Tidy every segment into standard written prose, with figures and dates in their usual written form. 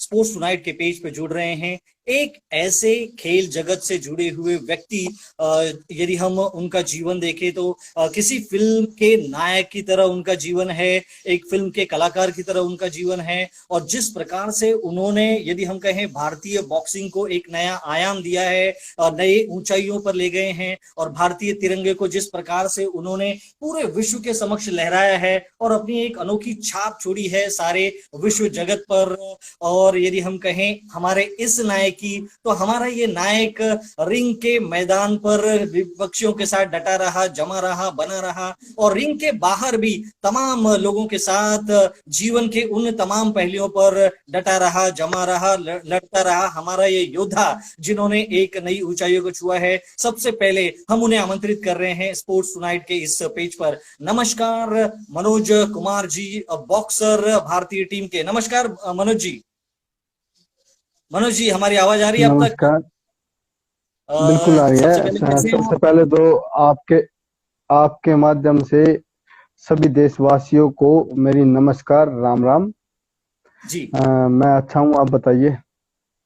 Sports tonight के page पे जुड़ रहे हैं। एक ऐसे खेल जगत से जुड़े हुए व्यक्ति, यदि हम उनका जीवन देखें तो किसी फिल्म के नायक की तरह उनका जीवन है, एक फिल्म के कलाकार की तरह उनका जीवन है। और जिस प्रकार से उन्होंने, यदि हम कहें, भारतीय बॉक्सिंग को एक नया आयाम दिया है, नए ऊंचाइयों पर ले गए हैं, और भारतीय तिरंगे को जिस प्रकार से उन्होंने पूरे विश्व के समक्ष लहराया है और अपनी एक अनोखी छाप छोड़ी है सारे विश्व जगत पर। और यदि हम कहें हमारे इस नायक की, तो हमारा ये नायक रिंग के मैदान पर विपक्षियों के साथ डटा रहा, जमा रहा, बना रहा, और रिंग के बाहर भी तमाम लोगों के साथ जीवन के उन तमाम पहलुओं पर डटा रहा, जमा रहा, लड़ता रहा। हमारा ये योद्धा जिन्होंने एक नई ऊंचाइयों को छुआ है, सबसे पहले हम उन्हें आमंत्रित कर रहे हैं स्पोर्ट्स टुनाइट के इस पेज पर। नमस्कार मनोज कुमार जी, बॉक्सर भारतीय टीम के। नमस्कार मनोज जी। मनोज जी, हमारी आवाज आ रही है अब तक? नमस्कार। बिल्कुल आ रही सबसे है। पहले कैसे हो? सबसे पहले तो आपके आपके माध्यम से सभी देशवासियों को मेरी नमस्कार, राम राम। जी। मैं अच्छा हूँ, आप बताइए।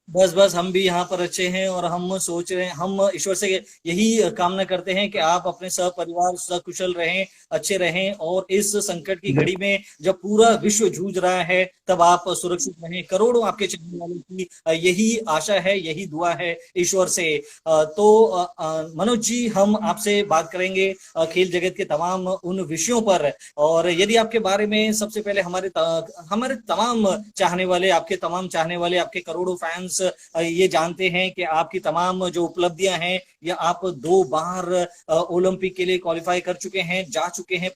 बस बस, हम भी यहाँ पर अच्छे हैं, और हम सोच रहे हैं, हम ईश्वर से यही कामना करते हैं कि आप अपने सपरिवार सकुशल रहें, अच्छे रहें, और इस संकट की घड़ी में जब पूरा विश्व जूझ रहा है, तब आप सुरक्षित रहें। करोड़ों आपके चाहने वालों की यही आशा है, यही दुआ है ईश्वर से। मनोज जी, हम आपसे बात करेंगे खेल जगत के तमाम उन विषयों पर। और यदि आपके बारे में सबसे पहले हमारे तमाम चाहने वाले, आपके तमाम चाहने वाले, आपके करोड़ों फैंस ये जानते हैं कि आपकी तमाम जो उपलब्धियां हैं, या आप 2 बार ओलंपिक के लिए क्वालिफाई कर चुके हैं, जा चुके हैं।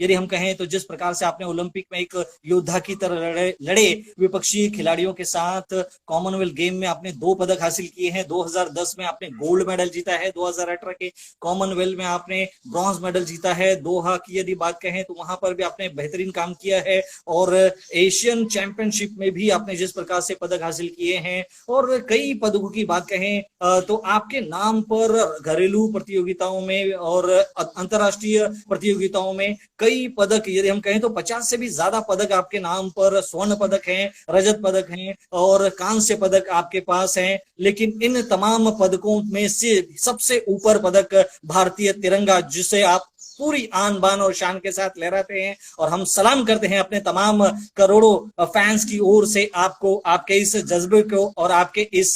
यदि हम कहें तो जिस प्रकार से आपने ओलंपिक में एक योद्धा की तरह लड़े विपक्षी खिलाड़ियों के साथ, कॉमनवेल्थ गेम में आपने 2 पदक हासिल किए हैं। 2010 में आपने गोल्ड मेडल जीता है, 2018 के कॉमनवेल्थ में आपने ब्रॉन्ज मेडल जीता है, दोहा की यदि बात कहें तो वहां पर भी आपने बेहतरीन काम किया है, और एशियन चैंपियनशिप में भी आपने जिस प्रकार से पदक हासिल किए हैं, और कई पदकों की बात कहें तो आपके नाम पर घरेलू प्रतियोगिताओं में और अंतरराष्ट्रीय प्रतियोगिताओं में कई पदक, यदि हम कहें तो 50 से भी ज्यादा पदक आपके नाम पर, स्वर्ण पदक हैं, रजत पदक हैं, और कांस्य पदक आपके पास हैं। लेकिन इन तमाम पदकों में से सबसे ऊपर पदक भारतीय तिरंगा, जिसे आप पूरी आन बान और शान के साथ लहराते हैं। और हम सलाम करते हैं अपने तमाम करोड़ों फैंस की ओर से आपको, आपके इस जज्बे को, और आपके इस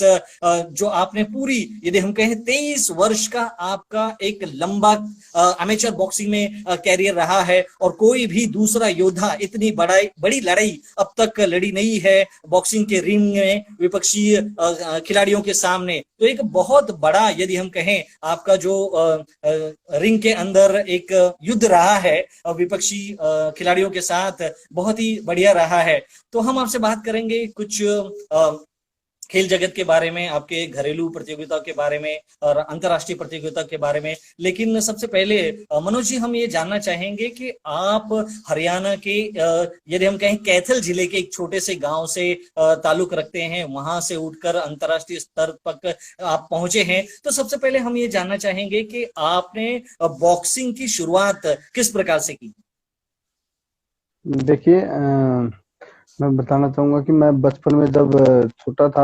जो आपने पूरी, यदि हम कहें 23 वर्ष का आपका एक लंबा अमेचर बॉक्सिंग में कैरियर रहा है, और कोई भी दूसरा योद्धा इतनी बड़ी लड़ाई अब तक लड़ी नहीं है बॉक्सिंग के रिंग में विपक्षी खिलाड़ियों के सामने। तो एक बहुत बड़ा, यदि हम कहें, आपका जो रिंग के अंदर एक युद्ध रहा है विपक्षी खिलाड़ियों के साथ, बहुत ही बढ़िया रहा है। तो हम आपसे बात करेंगे कुछ खेल जगत के बारे में, आपके घरेलू प्रतियोगिता के बारे में, और अंतरराष्ट्रीय प्रतियोगिता के बारे में। लेकिन सबसे पहले मनोज जी, हम ये जानना चाहेंगे कि आप हरियाणा के, यदि हम कहें, कैथल जिले के एक छोटे से गांव से ताल्लुक रखते हैं, वहां से उठकर अंतरराष्ट्रीय स्तर तक आप पहुंचे हैं। तो सबसे पहले हम ये जानना चाहेंगे कि आपने बॉक्सिंग की शुरुआत किस प्रकार से की? देखिए, मैं बताना चाहूंगा कि मैं बचपन में जब छोटा था,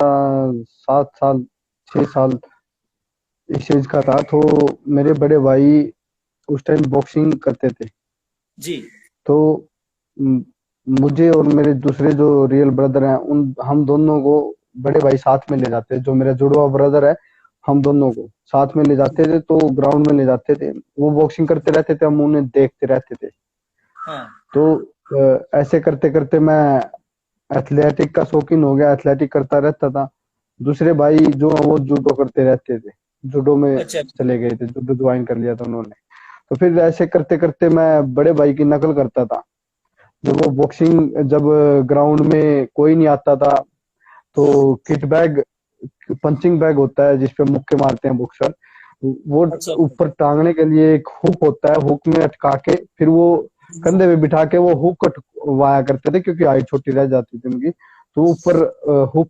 7 साल 6 साल इस एज का था, तो मेरे बड़े भाई उस टाइम बॉक्सिंग करते थे। जी। तो म- मुझे और मेरे दूसरे जो रियल ब्रदर हैं, उन हम दोनों को बड़े भाई साथ में ले जाते, जो मेरा जुड़वा ब्रदर है, हम दोनों को साथ में ले जाते थे, तो ग्राउंड में ले जाते थे। वो बॉक्सिंग करते रहते थे, हम उन्हें देखते रहते थे। हाँ। तो ऐसे करते करते मैं एथलेटिक का शौकीन हो गया, एथलेटिक करता रहता था। दूसरे भाई जो हैं, वो जूडो करते रहते थे, जूडो में अच्छा। चले गए थे, जूडो ज्वाइन कर लिया था उन्होंने। तो फिर ऐसे करते करते मैं बड़े भाई की नकल करता था। जब वो बॉक्सिंग, जब ग्राउंड में कोई नहीं आता था, तो हाँ। किट बैग, पंचिंग बैग होता है जिसपे मुक्के मारते हैं बॉक्सर, वो अच्छा। ऊपर टांगने के लिए एक हुक होता है, हुक में अटका के फिर वो कंधे पे बिठा के वो हुक कटवाया करते थे, क्योंकि हाइट छोटी रह जाती थी उनकी। तो ऊपर हुक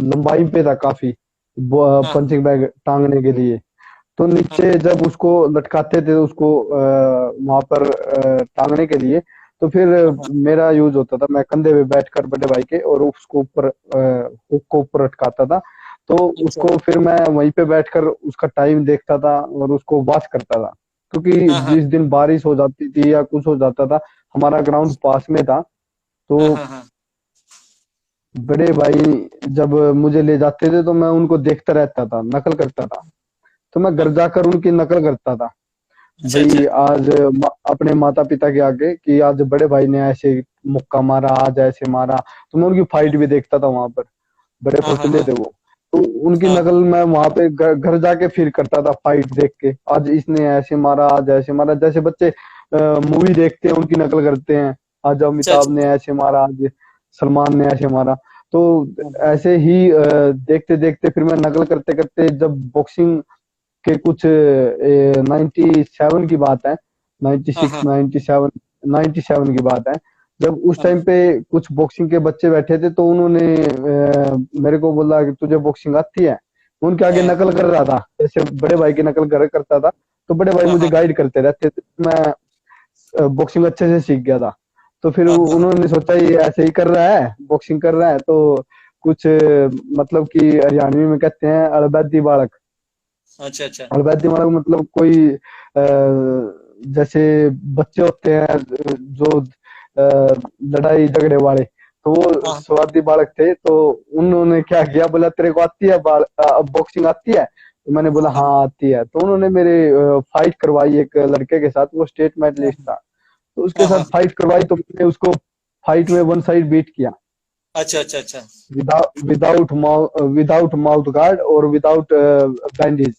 लंबाई पे था काफी, हाँ। पंचिंग बैग टांगने के लिए। तो हाँ। नीचे जब उसको लटकाते थे, उसको वहां पर टांगने के लिए, तो फिर हाँ, मेरा यूज होता था, मैं कंधे पे बैठकर बड़े भाई के और उसको ऊपर हुक को ऊपर लटकाता था। तो अच्छा, उसको फिर मैं वहीं पे बैठकर उसका टाइम देखता था और उसको वॉच करता था, क्योंकि हाँ, हाँ, जिस दिन बारिश हो जाती थी या कुछ हो जाता था, हमारा ग्राउंड पास में था, तो हाँ, हाँ, हाँ, बड़े भाई जब मुझे ले जाते थे तो मैं उनको देखता रहता था, नकल करता था। तो मैं हाँ, घर जाकर उनकी नकल करता था, अच्छा, अच्छा, भाई आज अपने माता पिता के आगे कि आज बड़े भाई ने ऐसे मुक्का मारा, आज ऐसे मारा। तो मैं उनकी फाइट भी देखता था वहां पर, बड़े हाँ, हाँ, फौर्चुने हाँ, थे वो। तो उनकी हाँ, नकल मैं वहां पे घर जाके फिर करता था, फाइट देख के, आज इसने ऐसे मारा, आज ऐसे मारा, जैसे बच्चे मूवी देखते हैं उनकी नकल करते हैं, आज अच्छा, अमिताभ ने अच्छा, ऐसे मारा, आज सलमान ने ऐसे मारा। तो हाँ, ऐसे ही देखते देखते फिर मैं नकल करते करते जब बॉक्सिंग के कुछ 97 की बात है, हाँ, 96 हाँ, 97 97 की बात है, जब उस हाँ, टाइम पे कुछ बॉक्सिंग के बच्चे बैठे थे, तो उन्होंने मेरे को बोला कि तुझे बॉक्सिंग आती है। मैं उनके आगे हाँ, नकल कर रहा था, जैसे बड़े भाई की नकल कर करता था। तो बड़े भाई हाँ, मुझे हाँ, गाइड करते रहते थे, मैं बॉक्सिंग अच्छे से सीख गया था। तो फिर हाँ, हाँ, उन्होंने सोचा ये ऐसे ही कर रहा है, बॉक्सिंग कर रहा है, तो कुछ मतलब कि हरियाणवी में कहते हैं अड़बैती बालक। अच्छा, अच्छा, अड़बैती बालक मतलब कोई जैसे बच्चे होते हैं जो लड़ाई झगड़े वाले, तो वो हाँ, स्वार्थी बालक थे। तो उन्होंने क्या किया, बोला तेरे को आती है बॉक्सिंग आती है? तो मैंने बोला हाँ, हाँ आती है। तो उन्होंने मेरे फाइट करवाई एक लड़के के साथ, वो स्टेट हाँ, मेडलिस्ट था। तो उसके हाँ, हाँ, साथ फाइट करवाई, तो मैंने उसको फाइट में वन साइड बीट किया, अच्छा, अच्छा, अच्छा, विदाउट माउथ गार्ड और विदाउट बैंडेज।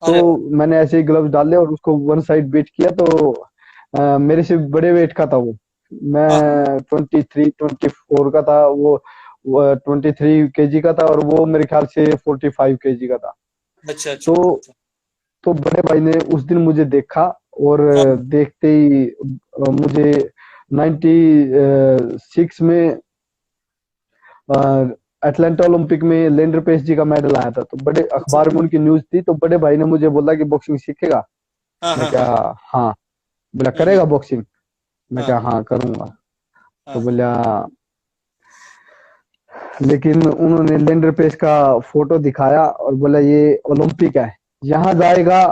तो अरे वाह, मैंने ऐसे ही ग्लव्स डाले और उसको वन साइड बीट किया। तो मेरे से बड़े वेट का था वो, हाँ, हाँ, मैं 23 24 का था, वो 23 केजी का था, और वो मेरे ख्याल से 45 केजी का था। अच्छा, अच्छा, तो अच्छा, बड़े भाई ने उस दिन मुझे देखा, और हाँ, देखते ही मुझे 96 में अटलांटा ओलंपिक में लेंडर पेस जी का मेडल आया था। तो बड़े अच्छा, अखबार में उनकी न्यूज थी, तो बड़े भाई ने मुझे बोला कि बॉक्सिंग सीखेगा? हाँ, मैं हाँ, क्या, हाँ, हाँ। बोला हम्म, करेगा बॉक्सिंग? मैं हाँ, क्या हाँ करूंगा। तो हाँ, बोला, लेकिन उन्होंने लेंडर पेस का फोटो दिखाया और बोला ये ओलंपिक है, यहाँ जाएगा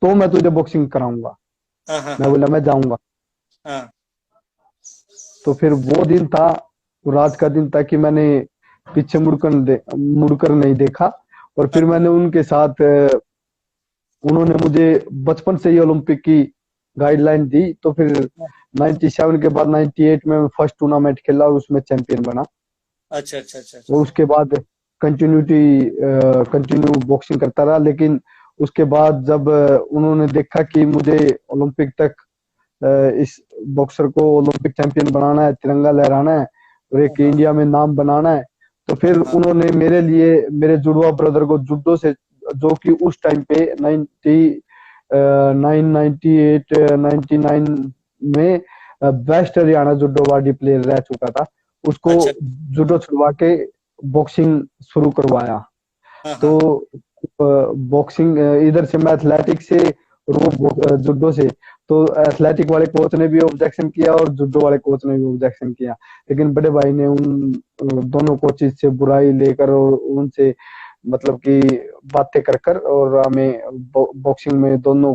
तो मैं तुझे बॉक्सिंग कराऊंगा। हाँ, हाँ, मैं हाँ, बोला मैं जाऊंगा। हाँ, तो फिर वो दिन था, वो रात का दिन था कि मैंने पीछे मुड़कर नहीं देखा। और हाँ, फिर मैंने उनके साथ उन्होंने मुझे बचपन से ही ओलंपिक की गाइडलाइन दी। तो फिर हाँ, 97 के बाद 98 में मैं फर्स्ट टूर्नामेंट खेला और उसमें चैंपियन बना। अच्छा, अच्छा, अच्छा, अच्छा, और उसके बाद कंटिन्यू बॉक्सिंग करता रहा। लेकिन उसके बाद जब उन्होंने देखा कि मुझे ओलंपिक तक इस बॉक्सर को ओलंपिक चैंपियन बनाना है, तिरंगा लहराना है और हाँ, एक हाँ, इंडिया में नाम बनाना है, तो फिर हाँ, हाँ, उन्होंने मेरे लिए मेरे जुड़वा ब्रदर को जुडो से, जो कि उस टाइम पे 98 99 में बेस्ट हरियाणा जुडो वार्डी प्लेयर रह चुका था, उसको अच्छा, जुडो छुड़वा के बॉक्सिंग शुरू करवाया। हाँ, तो हाँ, बॉक्सिंग इधर से मैं एथलेटिक से और वो जुडो से। तो एथलेटिक वाले कोच ने भी ऑब्जेक्शन किया और जुडो वाले कोच ने भी ऑब्जेक्शन किया। लेकिन बड़े भाई ने उन दोनों कोचेज से बुराई लेकर और उनसे मतलब कि बातें कर कर और हमें बॉक्सिंग में दोनों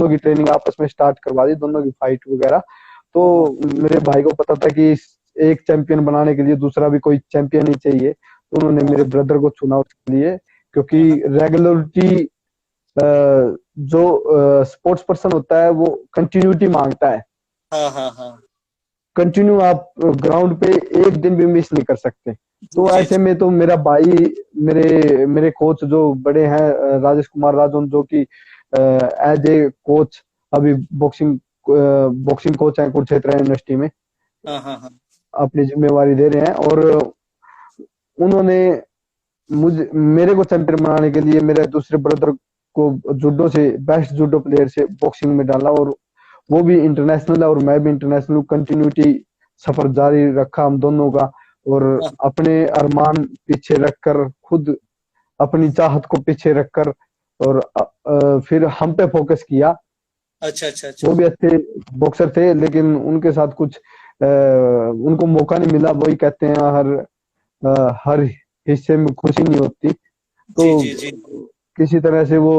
की ट्रेनिंग आपस में स्टार्ट करवा दी, दोनों की फाइट वगैरह। तो हाँ, हाँ, मेरे भाई को पता था कि एक चैंपियन बनाने के लिए दूसरा भी कोई चैंपियन ही चाहिए, तो उन्होंने मेरे हाँ, ब्रदर को चुना उसके लिए। क्योंकि हाँ, रेगुलरिटी, जो स्पोर्ट्स पर्सन होता है वो कंटिन्यूटी मांगता है। हाँ, हाँ, हाँ, कंटिन्यू आप ग्राउंड पे एक दिन भी मिस नहीं कर सकते। तो जी, ऐसे जी, में तो मेरा भाई, मेरे मेरे कोच जो बड़े हैं, राजेश कुमार राजन, जो कि एज ए कोच अभी बॉक्सिंग कोच हैं कुरुक्षेत्र यूनिवर्सिटी में, हाँ, हाँ, हाँ, अपनी जिम्मेवारी दे रहे हैं। और उन्होंने मुझे मेरे को चैंपियन बनाने के लिए मेरे दूसरे ब्रदर को जूडो से, बेस्ट जूडो प्लेयर से बॉक्सिंग में डाला, और वो भी इंटरनेशनल है और मैं भी इंटरनेशनल। कंटिन्यूटी सफर जारी रखा हम दोनों का, और हाँ, अपने अरमान पीछे रखकर, खुद अपनी चाहत को पीछे रखकर, और फिर हम पे फोकस किया अच्छा अच्छा अच्छा। वो भी अच्छे बॉक्सर थे, लेकिन उनके साथ कुछ उनको मौका नहीं मिला। वही कहते हैं, हर हिस्से में खुशी नहीं होती। तो जी जी जी। किसी तरह से वो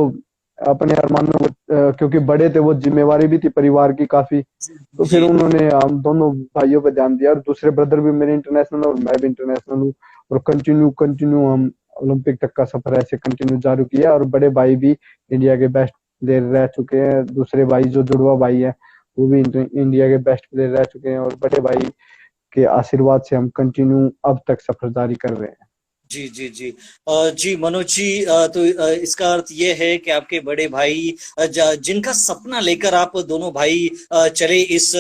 अपने अरमानों को, क्योंकि बड़े थे, वो जिम्मेवारी भी थी परिवार की काफी, तो फिर जी उन्होंने हम दोनों भाइयों पे ध्यान दिया। और दूसरे ब्रदर भी मेरे इंटरनेशनल और मैं भी इंटरनेशनल हूँ, और कंटिन्यू कंटिन्यू हम ओलंपिक तक का सफर ऐसे कंटिन्यू जारी किया। और बड़े भाई भी इंडिया के बेस्ट प्लेयर रह चुके हैं। दूसरे भाई जो जुड़वा भाई है, वो भी इंडिया के बेस्ट प्लेयर रह चुके हैं, और बड़े भाई के आशीर्वाद से हम कंटिन्यू अब तक सफर जारी कर रहे हैं। जी जी जी। जी मनोज जी, तो इसका अर्थ ये है कि आपके बड़े भाई, जिनका सपना लेकर आप दोनों भाई चले इस,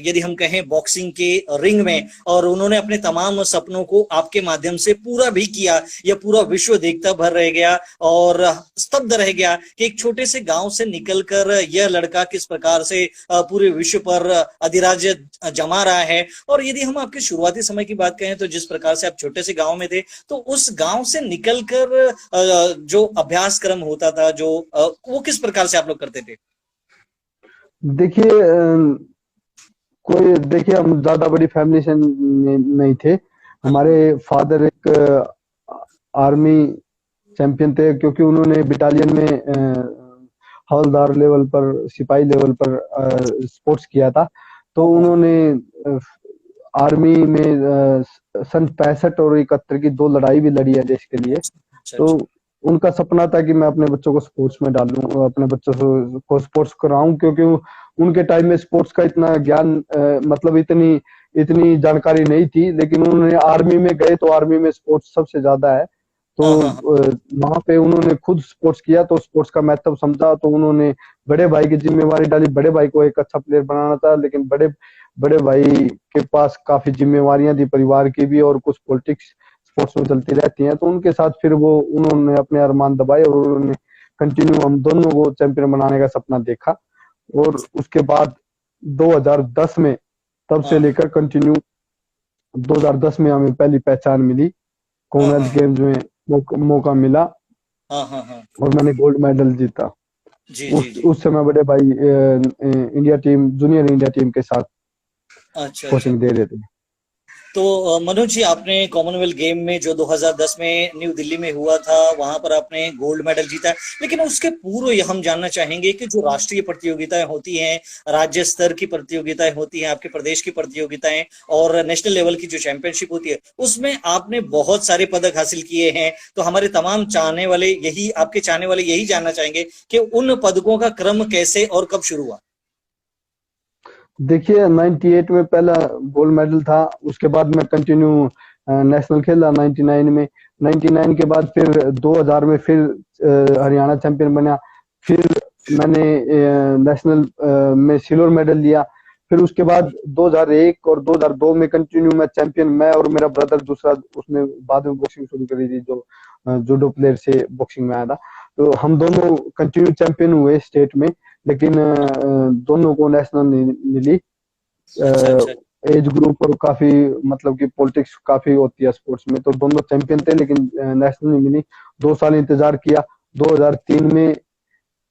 यदि हम कहें बॉक्सिंग के रिंग में, और उन्होंने अपने तमाम सपनों को आपके माध्यम से पूरा भी किया। यह पूरा विश्व देखता भर रह गया और स्तब्ध रह गया कि एक छोटे से गांव से निकलकर यह लड़का किस प्रकार से पूरे विश्व पर अधिराज्य जमा रहा है। और यदि हम आपके शुरुआती समय की बात करें, तो जिस प्रकार से आप छोटे से गांव में थे, तो उस गांव से निकलकर जो अभ्यास क्रम होता था, जो वो किस प्रकार से आप लोग करते थे? देखिए, कोई देखिए, हम ज्यादा बड़ी फैमिली से नहीं थे। हाँ हमारे फादर एक आर्मी चैंपियन थे, क्योंकि उन्होंने बटालियन में हवलदार लेवल पर, सिपाही लेवल पर स्पोर्ट्स किया था। तो हाँ हाँ। उन्होंने आर्मी में सन 65 और 71 की 2 लड़ाई भी लड़ी है देश के लिए। अच्छा तो अच्छा। उनका सपना था कि मैं अपने बच्चों को स्पोर्ट्स में डालूं, अपने बच्चों को स्पोर्ट्स कराऊं, क्योंकि उनके टाइम में स्पोर्ट्स का इतना ज्ञान, मतलब इतनी इतनी जानकारी नहीं थी। लेकिन उन्होंने आर्मी में गए, तो आर्मी में स्पोर्ट्स सबसे ज्यादा है। तो हाँ हाँ हाँ। वहां पे उन्होंने खुद स्पोर्ट्स किया, तो स्पोर्ट्स का महत्व समझा, तो उन्होंने बड़े भाई की जिम्मेवारी डाली। बड़े भाई को एक अच्छा प्लेयर बनाना था, लेकिन बड़े बड़े भाई के पास काफी जिम्मेवारियां थी, परिवार की भी, और कुछ पॉलिटिक्स स्पोर्ट्स में चलती रहती हैं। तो उनके साथ फिर वो उन्होंने अपने अरमान दबाए, और उन्होंने कंटिन्यू हम दोनों को चैंपियन बनाने का सपना देखा। और उसके बाद 2010 में, तब से हाँ लेकर कंटिन्यू 2010 में हमें पहली पहचान मिली, हाँ कॉमनवेल्थ हाँ गेम्स में मौका मिला, हाँ हाँ हाँ। और मैंने गोल्ड मेडल जीता। जी जी जी। उस समय बड़े भाई India team, junior India team के साथ अच्छा अच्छा। कोचिंग दे रहे थे। तो मनोज जी, आपने कॉमनवेल्थ गेम में जो 2010 में न्यू दिल्ली में हुआ था, वहां पर आपने गोल्ड मेडल जीता है। लेकिन उसके पूर्व ये हम जानना चाहेंगे कि जो राष्ट्रीय प्रतियोगिताएं होती हैं, राज्य स्तर की प्रतियोगिताएं होती हैं, आपके प्रदेश की प्रतियोगिताएं, और नेशनल लेवल की जो चैंपियनशिप होती है, उसमें आपने बहुत सारे पदक हासिल किए हैं। तो हमारे तमाम चाहने वाले यही, आपके चाहने वाले यही जानना चाहेंगे कि उन पदकों का क्रम कैसे और कब शुरू हुआ? देखिए, 98 में पहला गोल्ड मेडल था। उसके बाद मैं कंटिन्यू नेशनल खेला 99 में। 99 के बाद फिर 2000 में फिर हरियाणा चैंपियन बना। फिर मैंने नेशनल में सिल्वर मेडल लिया। फिर उसके बाद 2001 और 2002 में कंटिन्यू मैं चैंपियन, मैं और मेरा ब्रदर दूसरा, उसने बाद में बॉक्सिंग शुरू करी थी, जो जूडो प्लेयर से बॉक्सिंग में आया था। तो हम दोनों कंटिन्यू चैंपियन हुए स्टेट में। लेकिन दोनों को नेशनल नहीं मिली। अच्छा अच्छा। एज ग्रुप और काफी, मतलब कि पॉलिटिक्स काफी होती है स्पोर्ट्स में, तो दोनों चैंपियन थे, लेकिन नेशनल नहीं मिली। 2 साल इंतजार किया। 2003 में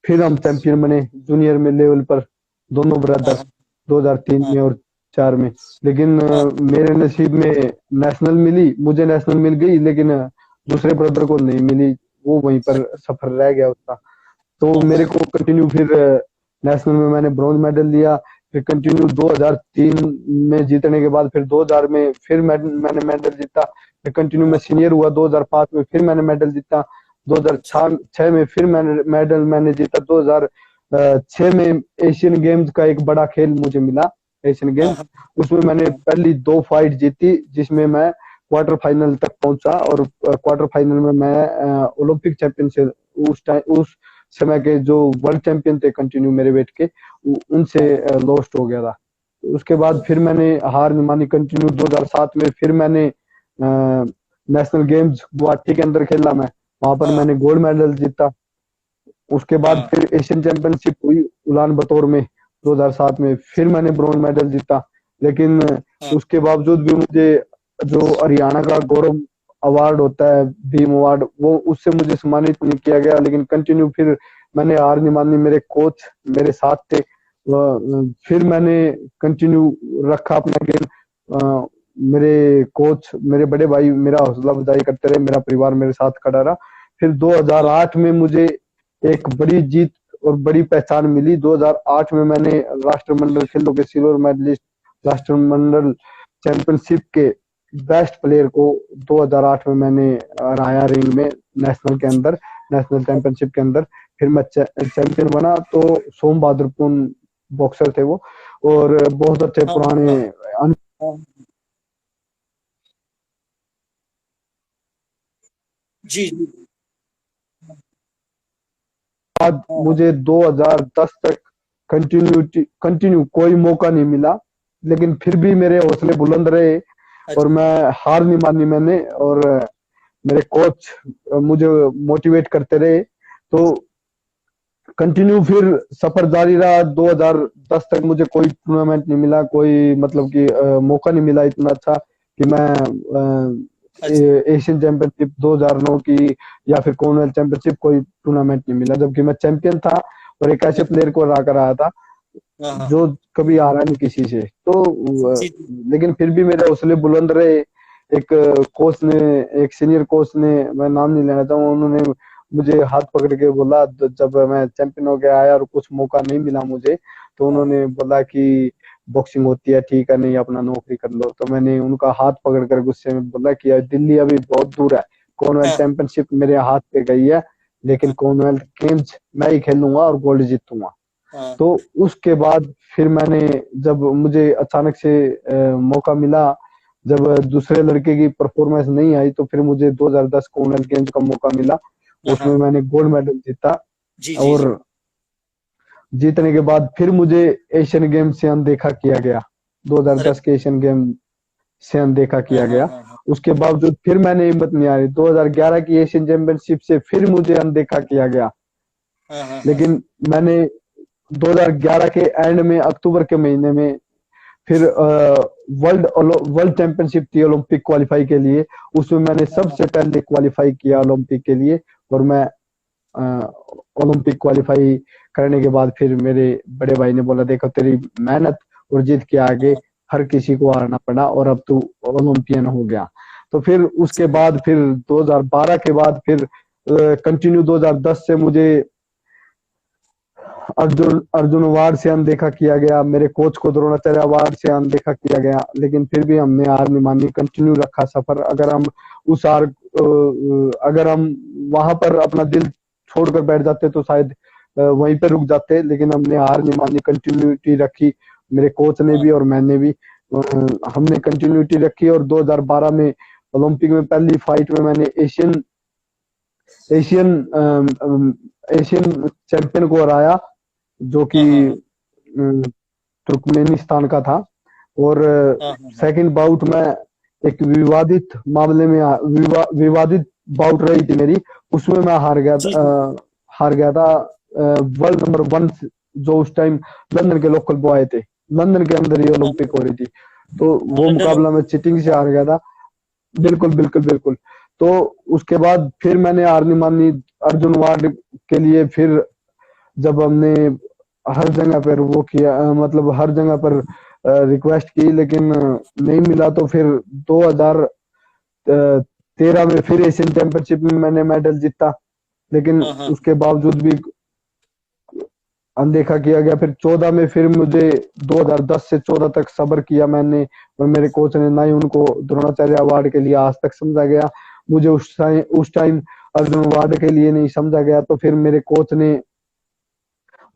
फिर हम चैंपियन बने जूनियर में लेवल पर, दोनों हाँ ब्रदर, हाँ 2003 हाँ में और 4 में। लेकिन हाँ। मेरे नसीब में नेशनल मिली, मुझे नेशनल मिल गई, लेकिन दूसरे ब्रदर को नहीं मिली। वो वहीं पर सफर रह गया उसका। तो हाँ मेरे हाँ को कंटिन्यू फिर नेशनल में मैंने ब्रॉन्ज मेडल लिया। फिर कंटिन्यू 2003 में जीतने के बाद फिर 2000 में फिर मैंने मेडल जीता। फिर कंटिन्यू मैं हाँ। सीनियर हुआ, 2005 में फिर मैंने मेडल जीता। अच्छा। 2006 में फिर मैंने मेडल मैंने जीता। 2006 में एशियन गेम्स का एक बड़ा खेल मुझे मिला, एशियन हाँ गेम्स। हाँ उसमें मैंने हाँ। पहली 2 फाइट जीती, जिसमें मैं क्वार्टर फाइनल तक पहुंचा। और क्वार्टर फाइनल में मैं ओलंपिक चैंपियन से, उस समय के जो वर्ल्ड चैंपियन थे कंटिन्यू मेरे वेट के, उनसे हाँ। लॉस्ट हो गया था। उसके बाद ओह। फिर मैंने हार नहीं मानी। कंटिन्यू 2007 में फिर मैंने नेशनल गेम्स गुवाहाटी के अंदर खेला मैं, वहां पर हाँ मैंने गोल्ड मेडल जीता। उसके बाद हाँ फिर एशियन चैंपियनशिप हुई उलान बतौर में 2007 में, फिर मैंने ब्रॉन्ज मेडल जीता। लेकिन हाँ उसके बावजूद भी मुझे जो हरियाणा का गौरव अवार्ड होता है, भीम अवार्ड, वो उससे मुझे सम्मानित नहीं किया गया। लेकिन कंटिन्यू फिर मैंने हार नहीं मानी, मेरे कोच मेरे साथ थे। फिर मैंने कंटिन्यू रखा अपना गेम। मेरे कोच, मेरे बड़े भाई मेरा हौसला अफजाई करते रहे, मेरा परिवार मेरे साथ खड़ा रहा। फिर 2008 में मुझे एक बड़ी जीत और बड़ी पहचान मिली। 2008 में मैंने राष्ट्रमंडल खेलों के सिल्वर मेडलिस्ट, राष्ट्रमंडल चैंपियनशिप के बेस्ट प्लेयर को 2008 में मैंने हराया रिंग में, नेशनल के अंदर, नेशनल चैंपियनशिप के अंदर। फिर मैं चैंपियन बना। तो सोम बहादुर पुन बॉक्सर थे वो, और बहुत अच्छे हाँ पुराने हाँ हाँ, जी जी। बाद हाँ हाँ, मुझे 2010 तक कंटिन्यू कोई मौका नहीं मिला, लेकिन फिर भी मेरे हौसले बुलंद रहे और अच्छा। मैं हार नहीं मानी मैंने। और मेरे कोच मुझे मोटिवेट करते रहे, तो कंटिन्यू फिर सफर जारी रहा। 2010 तक मुझे कोई टूर्नामेंट नहीं मिला, कोई मतलब कि मौका नहीं मिला इतना अच्छा कि मैं अच्छा। एशियन चैंपियनशिप 2009 की या फिर कॉमनवेल्थ चैंपियनशिप, कोई टूर्नामेंट नहीं मिला, जबकि मैं चैंपियन था और एक ऐसे अच्छा। प्लेयर को हरा कर आया था हाँ हाँ, जो कभी हारा नहीं किसी से। तो जी जी। लेकिन फिर भी मेरे हौसले बुलंद रहे। एक कोच ने, एक सीनियर कोच ने, मैं नाम नहीं लेना चाहूंगा, उन्होंने मुझे हाथ पकड़ के बोला, जब मैं चैंपियन हो गया आया और कुछ मौका नहीं मिला मुझे, तो हाँ हाँ, उन्होंने बोला कि बॉक्सिंग होती है, ठीक है, नहीं अपना नौकरी कर लो। तो मैंने उनका हाथ पकड़ कर गुस्से में बोला कि यार दिल्ली अभी बहुत दूर है, कॉमनवेल्थ हाँ चैंपियनशिप मेरे हाथ पे गई है, लेकिन हाँ कॉमनवेल्थ गेम्स मैं ही खेलूंगा और गोल्ड जीतूंगा। हाँ तो उसके बाद फिर मैंने, जब मुझे अचानक से मौका मिला, जब दूसरे लड़के की परफॉर्मेंस नहीं आई, तो फिर मुझे 2010 कॉमनवेल्थ गेम्स का मौका मिला। हाँ उसमें हाँ, मैंने गोल्ड मेडल जीता। जी जी और जी। जीतने के बाद फिर मुझे एशियन गेम से अनदेखा किया गया। अरे, 2010 के एशियन गेम से अनदेखा हाँ किया हाँ गया। हाँ हाँ उसके बावजूद फिर मैंने हिम्मत नहीं हारी, 2011 की एशियन चैंपियनशिप से फिर मुझे अनदेखा किया गया। हाँ हाँ हाँ लेकिन मैंने 2011 के एंड में, अक्टूबर के महीने में, फिर वर्ल्ड चैंपियनशिप थी ओलंपिक क्वालिफाई के लिए, उसमें मैंने हाँ हाँ, सबसे पहले क्वालिफाई किया ओलंपिक के लिए। और मैं ओलंपिक क्वालिफाई करने के बाद फिर मेरे बड़े भाई ने बोला, देखो तेरी मेहनत और जीत के आगे हाँ, हर किसी को हारना पड़ा और अब तू ओलंपियन हो गया। तो फिर उसके अच्छा। बाद फिर 2012 के बाद फिर कंटिन्यू 2010 से मुझे अर्जुन अर्जुन अवार्ड से अनदेखा किया गया, मेरे कोच को द्रोणाचार्य अवार्ड से अनदेखा किया गया, लेकिन फिर भी हमने हार नहीं मानी, कंटिन्यू रखा सफर। अगर हम उस हार अगर हम वहां पर अपना दिल छोड़कर बैठ जाते तो शायद वहीं पर रुक जाते, लेकिन हमने हार नहीं मानी, कंटिन्यूटी रखी, मेरे कोच ने हाँ भी और मैंने भी। हमने कंटिन्यूटी रखी और 2012 में ओलंपिक में पहली फाइट में मैंने एशियन एशियन चैंपियन को हराया, जो कि हाँ हाँ हाँ तुर्कमेनिस्तान का था। और हाँ हाँ हाँ, सेकंड बाउट में एक विवादित मामले में विवादित बाउट रही थी मेरी, उसमें मैं जी जी जी। हार गया था वर्ल्ड नंबर 1, जो उस टाइम लंदन के लोकल बॉय आए थे, लंदन के अंदर ही हाँ ओलंपिक हो रही थी। तो हाँ, वो लंदन मुकाबला मैं ओलंपिक। चीटिंग से हार गया था। बिल्कुल बिल्कुल बिल्कुल। तो उसके बाद फिर मैंने हार नहीं मानी। अर्जुन अवार्ड के लिए फिर जब हमने हर जगह पर वो किया, मतलब हर जगह पर रिक्वेस्ट की, लेकिन नहीं मिला, तो फिर 2013 में फिर एशियन चैंपियनशिप में मैंने मेडल जीता, लेकिन हाँ हाँ उसके बावजूद भी अनदेखा किया गया। फिर 14 में फिर मुझे 2010 से 14 तक सब्र किया मैंने, और मेरे कोच ने, ना ही उनको द्रोणाचार्य अवार्ड के लिए आज तक समझा गया, मुझे उस टाइम अर्जुन अवार्ड के लिए नहीं समझा गया। तो फिर मेरे कोच ने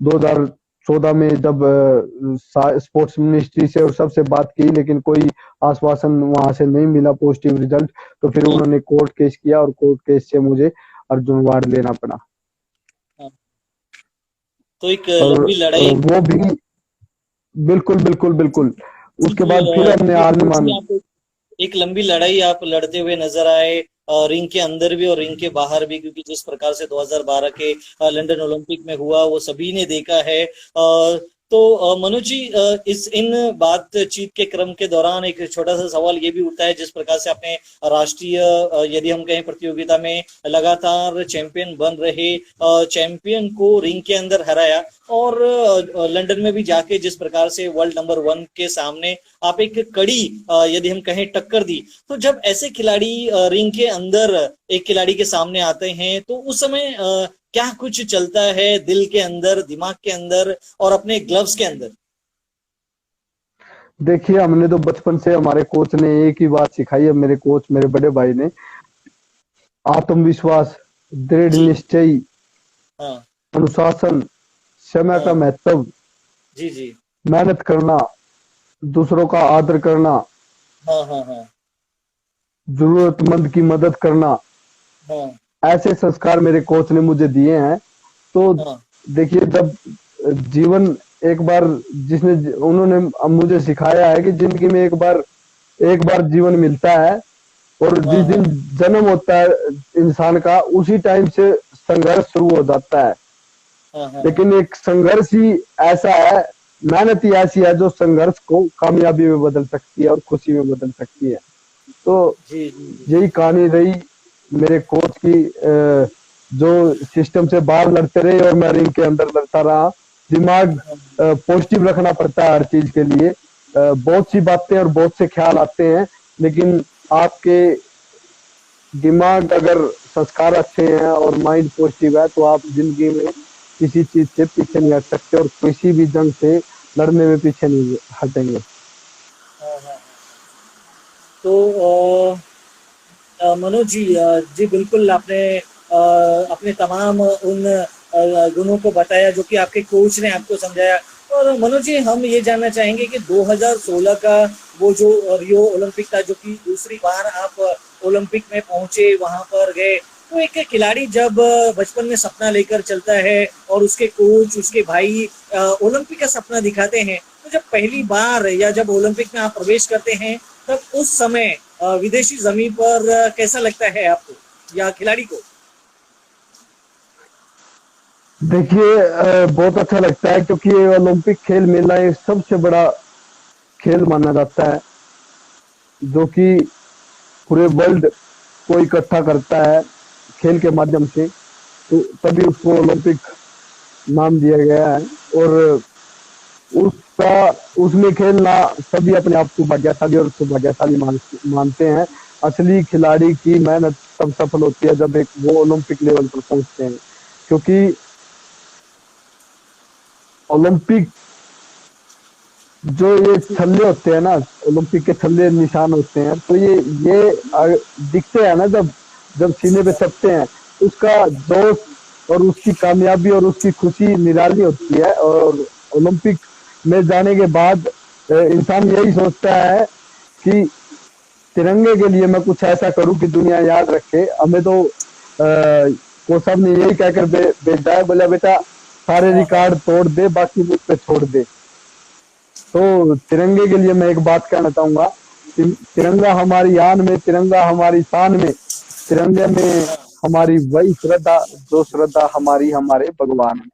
2014 में जब स्पोर्ट्स मिनिस्ट्री से और सबसे बात की, लेकिन कोई आश्वासन वहां से नहीं मिला, पॉजिटिव रिजल्ट, तो फिर हाँ उन्होंने कोर्ट केस किया और कोर्ट केस से मुझे अर्जुन अवार्ड लेना पड़ा। हाँ। तो एक और लंबी लड़ाई। वो भी बिल्कुल बिल्कुल बिल्कुल। जी उसके जी, बाद फिर हमने क्योंकि हार नहीं मोस्टली मानी। आप एक लंबी लड़ाई आप लड़ते हुए नजर आए, रिंग के अंदर भी और रिंग के बाहर भी, क्योंकि जिस प्रकार से 2012 के लंदन ओलंपिक में हुआ वो सभी ने देखा है। तो मनोज जी, इस इन बातचीत के क्रम के दौरान एक छोटा सा सवाल ये भी उठता है, जिस प्रकार से आपने राष्ट्रीय यदि हम कहें प्रतियोगिता में लगातार चैंपियन बन रहे चैंपियन को रिंग के अंदर हराया, और लंदन में भी जाके जिस प्रकार से वर्ल्ड नंबर 1 के सामने आप एक कड़ी यदि हम कहें टक्कर दी, तो जब ऐसे खिलाड़ी रिंग के अंदर एक खिलाड़ी के सामने आते हैं तो उस समय क्या कुछ चलता है दिल के अंदर, दिमाग के अंदर और अपने ग्लव्स के अंदर? देखिए, हमने तो बचपन से हमारे कोच ने एक ही बात सिखाई है, मेरे कोच, मेरे बड़े भाई ने, आत्मविश्वास, दृढ़ जी। निश्चय, हाँ। अनुशासन, समय का हाँ। महत्व, जी जी। मेहनत करना, दूसरों का आदर करना, हाँ हाँ हाँ। जरूरतमंद की मदद करना, हाँ। ऐसे संस्कार मेरे कोच ने मुझे दिए हैं। तो हाँ। देखिए, जब जीवन एक बार जिसने उन्होंने मुझे सिखाया है कि जिंदगी में एक बार जीवन मिलता है, और हाँ। जिस दिन हाँ। जन्म होता है इंसान का, उसी टाइम से संघर्ष शुरू हो जाता है। हाँ। हाँ। हाँ। लेकिन एक संघर्ष ही ऐसा है, मेहनत ही ऐसी है जो संघर्ष को कामयाबी में बदल सकती है और खुशी में बदल सकती है। तो जी जी जी। यही कहानी रही मेरे कोच की, जो सिस्टम से बाहर लड़ते रहे और मैं रिंग के अंदर लड़ता रहा। दिमाग हाँ। पॉजिटिव रखना पड़ता है हर चीज के लिए। बहुत सी बातें और बहुत से ख्याल आते हैं, लेकिन आपके दिमाग अगर संस्कार अच्छे हैं और माइंड पॉजिटिव है, तो आप जिंदगी में किसी चीज से पीछे नहीं हट सकते और किसी भी जंग से लड़ने में पीछे नहीं हटेंगे। हाँ। हाँ। हाँ। तो मनोज जी, जी बिल्कुल, आपने अपने तमाम उन गुणों को बताया जो कि आपके कोच ने आपको समझाया। और मनोज जी, हम ये जानना चाहेंगे कि 2016 का वो जो रियो ओलंपिक था, जो कि दूसरी बार आप ओलंपिक में पहुंचे, वहां पर गए, तो एक खिलाड़ी जब बचपन में सपना लेकर चलता है और उसके कोच, उसके भाई ओलंपिक का सपना दिखाते हैं, तो जब पहली बार या जब ओलंपिक में आप प्रवेश करते हैं, तब उस समय विदेशी जमीन पर कैसा लगता है आपको या खिलाड़ी को? देखिए, बहुत अच्छा लगता है, क्योंकि ये ओलंपिक खेल मेला एक सबसे बड़ा खेल माना जाता है, जो कि पूरे वर्ल्ड को इकट्ठा करता है खेल के माध्यम से। तो तभी उसको ओलंपिक नाम दिया गया है। और उसका उसमें खेलना सभी अपने आप को भाग्यशाली और सौभाग्यशाली मानते हैं। असली खिलाड़ी की मेहनत तब सफल होती है जब एक वो ओलंपिक लेवल पर पहुंचते हैं, क्योंकि ओलंपिक जो ये छल्ले होते हैं ना, ओलंपिक के छल्ले निशान होते हैं, तो ये दिखते हैं ना, जब जब सीने पे चढ़ते हैं, उसका जोश और उसकी कामयाबी और उसकी खुशी निराली होती है। और ओलंपिक में जाने के बाद इंसान यही सोचता है कि तिरंगे के लिए मैं कुछ ऐसा करूं कि दुनिया याद रखे हमें। तो को सब ने यही कहकर भेजा है, बोला बेटा सारे हाँ हाँ। रिकॉर्ड तोड़ दे, बाकी मुझ पे छोड़ दे। तो तिरंगे के लिए मैं एक बात कहना चाहूंगा, तिरंगा हमारी आन में, तिरंगा हमारी शान में, तिरंगे में हाँ। हमारी वही श्रद्धा जो श्रद्धा हमारी हमारे भगवान में।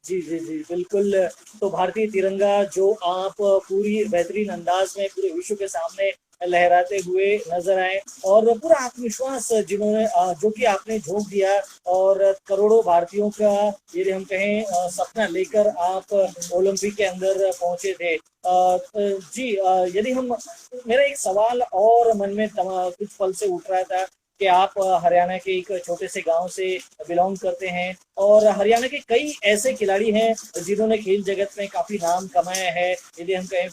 जी जी जी बिल्कुल। तो भारतीय तिरंगा जो आप पूरी बेहतरीन अंदाज में पूरे विश्व के सामने लहराते हुए नजर आए, और पूरा आत्मविश्वास जिन्होंने जो कि आपने झोंक दिया, और करोड़ों भारतीयों का यदि हम कहें सपना लेकर आप ओलंपिक के अंदर पहुंचे थे। जी, यदि हम, मेरा एक सवाल और मन में कुछ पल से उठ रहा था कि आप हरियाणा के एक छोटे से गांव से बिलोंग करते हैं, और हरियाणा के कई ऐसे खिलाड़ी हैं जिन्होंने खेल जगत में काफी नाम कमाया है। यदि हम कहें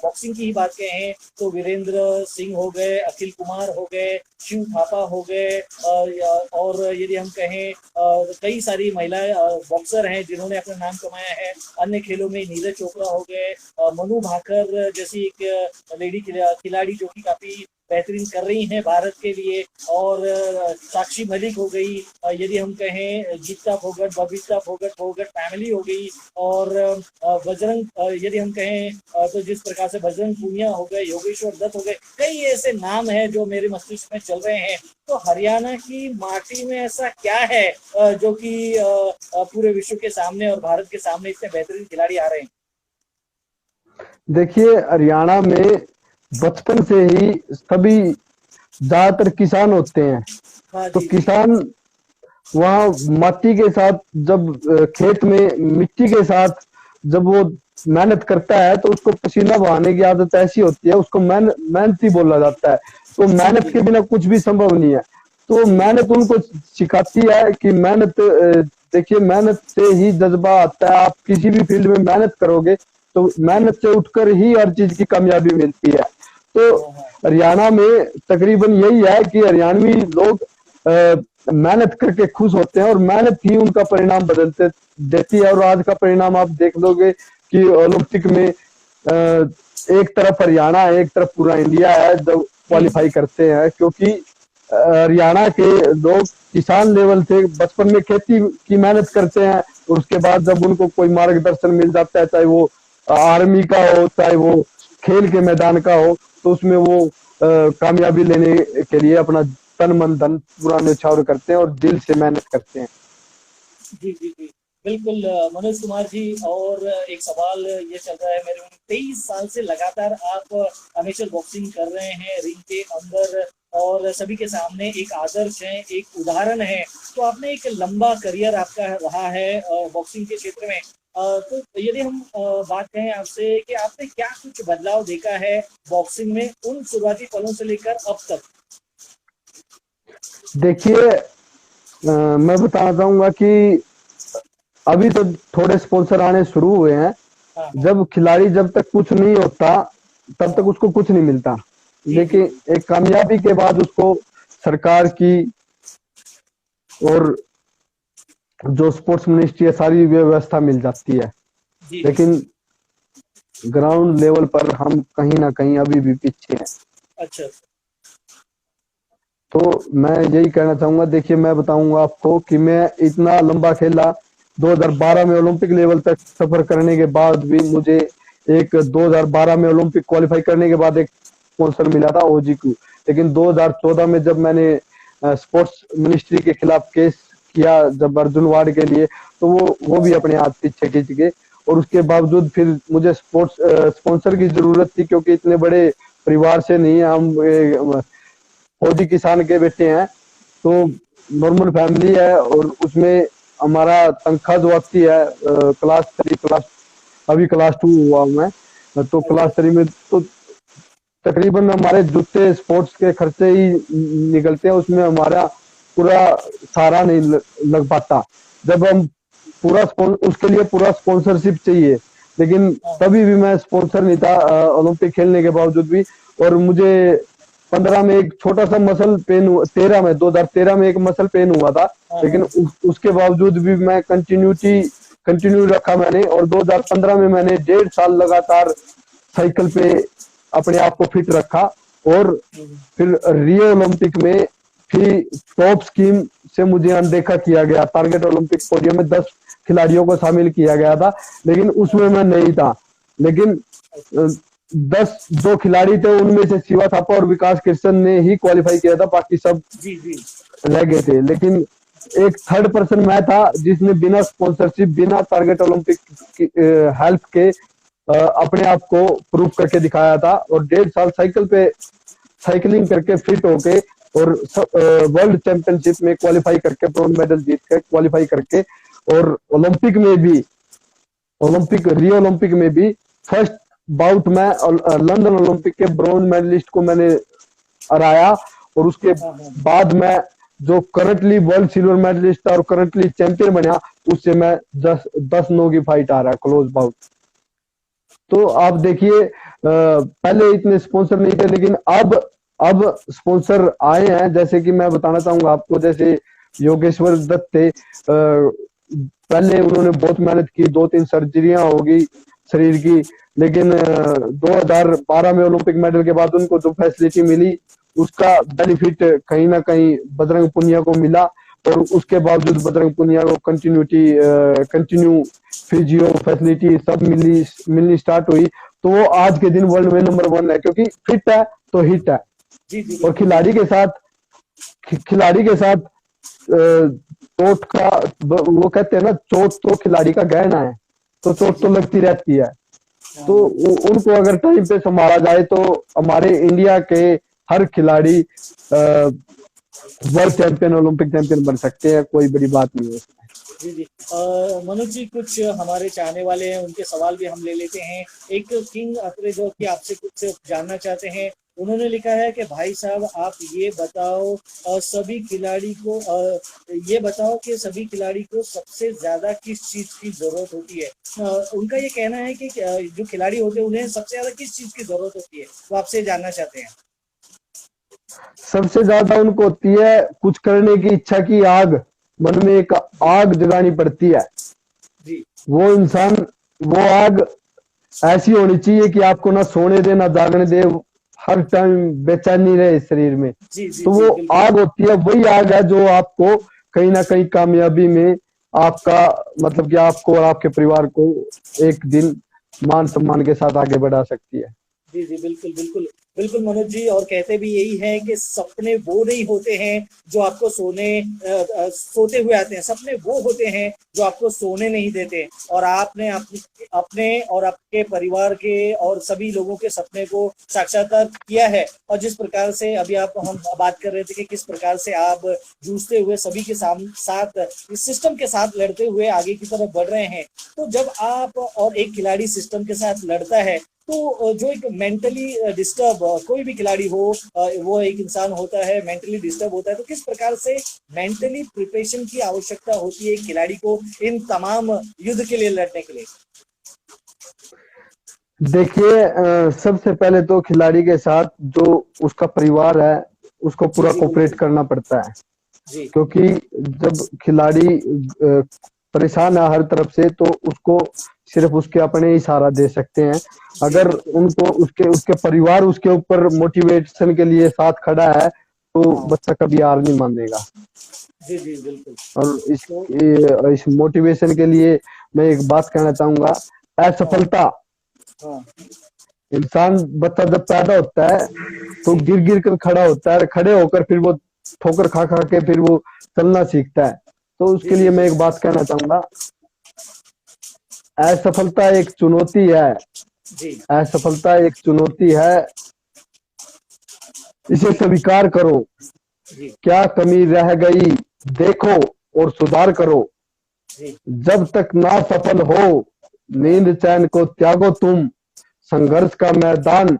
बॉक्सिंग की ही बात कहें तो वीरेंद्र सिंह हो गए, अखिल कुमार हो गए, शिव थापा हो गए, और यदि हम कहें कई सारी महिला बॉक्सर हैं जिन्होंने अपना नाम कमाया है। अन्य खेलों में नीरज चोपड़ा हो गए, मनु भाकर जैसी एक लेडी खिलाड़ी जो कि काफी बेहतरीन कर रही हैं भारत के लिए, और साक्षी मलिक हो गई, यदि हम कहें गीता फोगट, बबीता फोगट, फोगट फैमिली हो गई, और बजरंग, यदि हम कहें तो जिस प्रकार से बजरंग पूनिया हो गए, योगेश्वर दत्त हो गए, कई ऐसे नाम हैं जो मेरे मस्तिष्क में चल रहे हैं। तो हरियाणा की माटी में ऐसा क्या है जो कि पूरे विश्व के सामने और भारत के सामने इतने बेहतरीन खिलाड़ी आ रहे हैं? देखिए, हरियाणा में बचपन से ही सभी ज्यादातर किसान होते हैं। हाँ तो जी जी। किसान वहाँ माटी के साथ जब खेत में मिट्टी के साथ जब वो मेहनत करता है तो उसको पसीना बहाने की आदत ऐसी होती है, उसको मेहनती बोला जाता है। तो जी मेहनत जी के बिना कुछ भी संभव नहीं है। तो जी। मेहनत उनको सिखाती है कि मेहनत, देखिए मेहनत से ही जज्बा आता है। आप किसी भी फील्ड में मेहनत करोगे तो जी। मेहनत से उठकर ही हर चीज की कामयाबी मिलती है। तो हाँ हाँ। हरियाणा में तकरीबन यही है कि हरियाणवी लोग मेहनत करके खुश होते हैं और मेहनत ही उनका परिणाम बदलते देती है। और आज का परिणाम आप देख लोगे कि ओलंपिक में एक तरफ हरियाणा है, एक तरफ पूरा इंडिया है जो जी जी। क्वालिफाई करते हैं, क्योंकि हरियाणा के लोग किसान लेवल से बचपन में खेती की मेहनत करते हैं और उसके बाद जब उनको कोई मार्गदर्शन मिल जाता है, चाहे वो आर्मी का हो चाहे वो खेल के मैदान का हो, तो उसमें वो कामयाबी लेने के लिए अपना तन मन धन पूरा न्यौछावर करते हैं और दिल से मेहनत करते हैं। जी जी जी। बिल्कुल मनोज कुमार जी, और एक सवाल ये चल रहा है मेरे में, 23 साल से लगातार आप हमेशा बॉक्सिंग कर रहे हैं रिंग के अंदर, और सभी के सामने एक आदर्श है, एक उदाहरण है। तो आपने एक लंबा करियर आपका रहा है बॉक्सिंग के क्षेत्र में। तो यदि हम बात कहें आपसे कि आपने क्या कुछ बदलाव देखा है बॉक्सिंग में उन शुरुआती पलों से लेकर अब तक। देखिए, मैं बताना चाहूंगा कि अभी तो थोड़े स्पॉन्सर आने शुरू हुए हैं। हाँ हाँ। जब खिलाड़ी जब तक कुछ नहीं होता तब तक हाँ। उसको कुछ नहीं मिलता। जी जी लेकिन एक कामयाबी के बाद उसको सरकार की और जो स्पोर्ट्स मिनिस्ट्री है सारी व्यवस्था मिल जाती है। जी जी। लेकिन ग्राउंड लेवल पर हम कहीं ना कहीं अभी भी पीछे हैं। अच्छा। तो मैं यही कहना चाहूंगा, देखिए मैं बताऊंगा आपको कि मैं इतना लंबा खेला, 2012 में ओलंपिक लेवल तक सफर करने के बाद भी मुझे एक 2012 में ओलंपिक क्वालिफाई करने के बाद एक स्पॉन्सर मिला था ओजीक्यू। लेकिन 2014 में जब मैंने स्पोर्ट्स मिनिस्ट्री के खिलाफ केस किया जब अर्जुन वार्ड के लिए, तो वो भी अपने हाथ पीछे खींच गए। और उसके बावजूद फिर मुझे स्पोर्ट्स स्पॉन्सर की जरूरत थी, क्योंकि इतने बड़े परिवार से नहीं है हम, फौजी किसान के बेटे हैं। तो नॉर्मल फैमिली है और उसमें हमारा तनख्वाह जो आती है क्लास अभी क्लास 2 हुआ हूं मैं, तो क्लास अच्छा। 3 में तो तकरीबन हमारे जूते स्पोर्ट्स के खर्चे ही निकलते हैं, उसमें हमारा पूरा सारा नहीं लग पाता। जब हम उसके लिए पूरा स्पॉन्सरशिप चाहिए। लेकिन हाँ हाँ। तभी भी मैं स्पॉन्सर नहीं था ओलंपिक खेलने के बावजूद भी। और मुझे 15 में एक छोटा सा मसल पेन हुआ, 2013 में एक मसल पेन हुआ था। हाँ लेकिन हाँ। उसके बावजूद भी मैं कंटिन्यू रखा मैंने, और 2015 में मैंने 1.5 साल लगातार साइकिल पे अपने आप को फिट रखा। और हम्म। फिर रियो ओलंपिक में फिर टॉप स्कीम से मुझे अनदेखा किया गया। टारगेट ओलंपिक पोडियम में 10 खिलाड़ियों को शामिल किया गया था, लेकिन हाँ। उसमें मैं नहीं था। लेकिन 10 जो खिलाड़ी थे उनमें से शिवा थापा और विकास कृष्ण ने ही क्वालिफाई किया था, बाकी सब जी जी। रह गए थे। लेकिन एक थर्ड पर्सन मैं था जिसने बिना स्पॉन्सरशिप बिना टारगेट ओलंपिक की हेल्प के अपने आप को प्रूव करके दिखाया था। और 1.5 साल साइकिल पे साइकिलिंग करके फिट होके और वर्ल्ड चैंपियनशिप में क्वालिफाई करके ब्रॉन्ज मेडल जीत के क्वालिफाई करके, और रियो ओलंपिक में भी फर्स्ट बाउट में लंदन ओलंपिक के ब्रॉन्ज मेडलिस्ट को मैंने हराया। और उसके हाँ हाँ। बाद मैं जो करंटली वर्ल्ड सिल्वर मेडलिस्ट था और करंटली चैंपियन बना, उससे मैं 10-9 की फाइट आ रहा है, क्लोज बाउट। तो आप देखिए, पहले इतने स्पॉन्सर नहीं थे, लेकिन अब स्पॉन्सर आए हैं। जैसे कि मैं बताना चाहूंगा आपको, जैसे योगेश्वर दत्त थे, पहले उन्होंने बहुत मेहनत की, 2-3 सर्जरियां होगी शरीर की। लेकिन 2012 में ओलंपिक मेडल के बाद उनको जो फैसिलिटी मिली उसका बेनिफिट कहीं ना कहीं बजरंग पुनिया को मिला। और उसके बावजूद बजरंग पुनिया को कंटिन्यू फिजियो फैसिलिटी सब मिलनी स्टार्ट हुई। तो वो आज के दिन वर्ल्ड में नंबर 1 है, क्योंकि फिट है तो हिट है। जी जी। और बिल्कुल बिल्कुल। खिलाड़ी के साथ चोट का, वो कहते हैं ना, चोट तो खिलाड़ी का गहना है, तो चोट जी तो जी। लगती रहती है। तो उनको अगर टाइम पे संभाला जाए तो हमारे इंडिया के हर खिलाड़ी वर्ल्ड चैंपियन, ओलंपिक चैंपियन बन सकते हैं, कोई बड़ी बात नहीं है। जी जी। मनोज जी, कुछ हमारे चाहने वाले हैं, उनके सवाल भी हम ले लेते हैं। एक किंग अतरे जो कि आपसे कुछ जानना चाहते हैं, उन्होंने लिखा है कि भाई साहब आप ये बताओ, सभी खिलाड़ी को ये बताओ कि सभी खिलाड़ी को सबसे ज्यादा किस चीज की जरूरत होती है। उनका ये कहना है कि जो खिलाड़ी होते हैं उन्हें सबसे ज्यादा किस चीज की जरूरत होती है, वो आपसे जानना चाहते हैं। सबसे ज्यादा उनको होती है कुछ करने की इच्छा की आग, मन में एक आग जगानी पड़ती है। जी वो इंसान, वो आग ऐसी होनी चाहिए कि आपको ना सोने दे ना जागने दे, हर टाइम बेचैनी रहे इस शरीर में। जी जी तो जी, वो बिल्कुल। आग होती है, वही आग है जो आपको कहीं ना कहीं कामयाबी में आपका मतलब कि आपको और आपके परिवार को एक दिन मान सम्मान के साथ आगे बढ़ा सकती है। जी जी, बिल्कुल बिल्कुल बिल्कुल मनोज जी, और कहते भी यही हैं कि सपने वो नहीं होते हैं जो आपको सोते हुए आते हैं, सपने वो होते हैं जो आपको सोने नहीं देते। और आपने अपने और आपके परिवार के और सभी लोगों के सपने को साक्षात्कार किया है। और जिस प्रकार से अभी हम बात कर रहे थे कि किस प्रकार से आप जूझते हुए सभी के साथ इस सिस्टम के साथ लड़ते हुए आगे की तरफ बढ़ रहे हैं, तो जब आप और एक खिलाड़ी सिस्टम के साथ लड़ता है, तो जो एक मेंटली डिस्टर्ब कोई भी खिलाड़ी हो, वो एक इंसान होता है, मेंटली डिस्टर्ब होता है, तो किस प्रकार से मेंटली प्रिपरेशन की आवश्यकता होती है एक खिलाड़ी को इन तमाम युद्ध के लिए लड़ने के लिए। देखिए, सबसे पहले तो खिलाड़ी के साथ जो उसका परिवार है उसको जी पूरा जी, कोऑपरेट बिल्कुल। करना पड़ता है। जी क्योंकि जब खिलाड़ी परेशान है हर तरफ से, तो उसको सिर्फ उसके अपने ही सहारा दे सकते हैं। जी, अगर बिल्कुल। उनको उसके उसके परिवार उसके ऊपर मोटिवेशन के लिए साथ खड़ा है तो हाँ। बच्चा कभी हार नहीं मानेगा। जी जी, बिल्कुल। और तो इस मोटिवेशन के लिए मैं एक बात कहना चाहूंगा। हाँ असफलता, हाँ। इंसान बच्चा जब पैदा होता है तो जी गिर गिर कर खड़ा होता है, खड़े होकर फिर वो ठोकर खा खा के फिर वो चलना सीखता है। तो जी उसके जी लिए मैं जी एक बात कहना चाहूंगा, असफलता एक चुनौती है, जी असफलता एक चुनौती है, इसे जी स्वीकार करो। जी क्या कमी रह गई देखो और सुधार करो। जी जब तक ना सफल हो नींद चैन को त्यागो तुम, संघर्ष का मैदान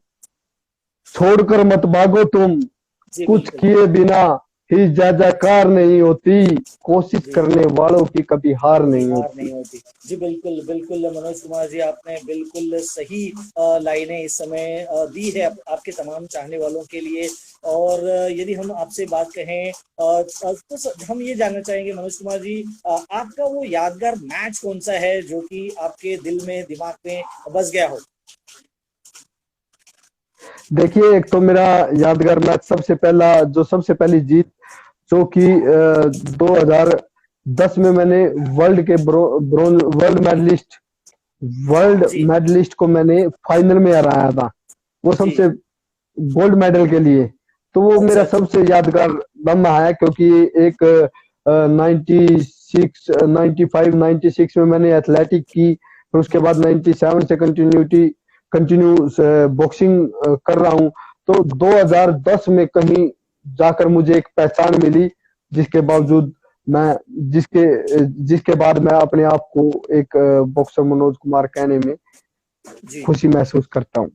छोड़कर मत भागो तुम। जी, कुछ बिल्कुल। किए बिना ही जय जयकार नहीं होती, कोशिश जी, करने वालों की कभी हार कभी नहीं हार होती। नहीं होती। जी, बिल्कुल, बिल्कुल मनोज कुमार जी, आपने बिल्कुल सही लाइनें इस समय दी है आपके तमाम चाहने वालों के लिए। और यदि हम आपसे बात कहें, तो हम ये जानना चाहेंगे मनोज कुमार जी, आपका वो यादगार मैच कौन सा है जो कि आपके दिल में, दिमाग में बस गया हो? देखिए, एक तो मेरा यादगार मैच सबसे पहली जीत जो कि 2010 में मैंने वर्ल्ड के वर्ल्ड मेडलिस्ट वर्ल्ड जी मेडलिस्ट को मैंने फाइनल में हराया था, वो जी। सबसे गोल्ड मेडल के लिए। तो वो अच्छा मेरा अच्छा। सबसे यादगार लम्हा है, क्योंकि एक 96 95 96 में मैंने एथलेटिक की, फिर उसके बाद 97 से कंटिन्यू बॉक्सिंग कर रहा हूँ। तो जी 2010 में कहीं जाकर मुझे एक पहचान मिली, जिसके जी बावजूद मैं जिसके जिसके बाद मैं अपने आप को एक बॉक्सर मनोज कुमार कहने में जी खुशी महसूस करता हूँ।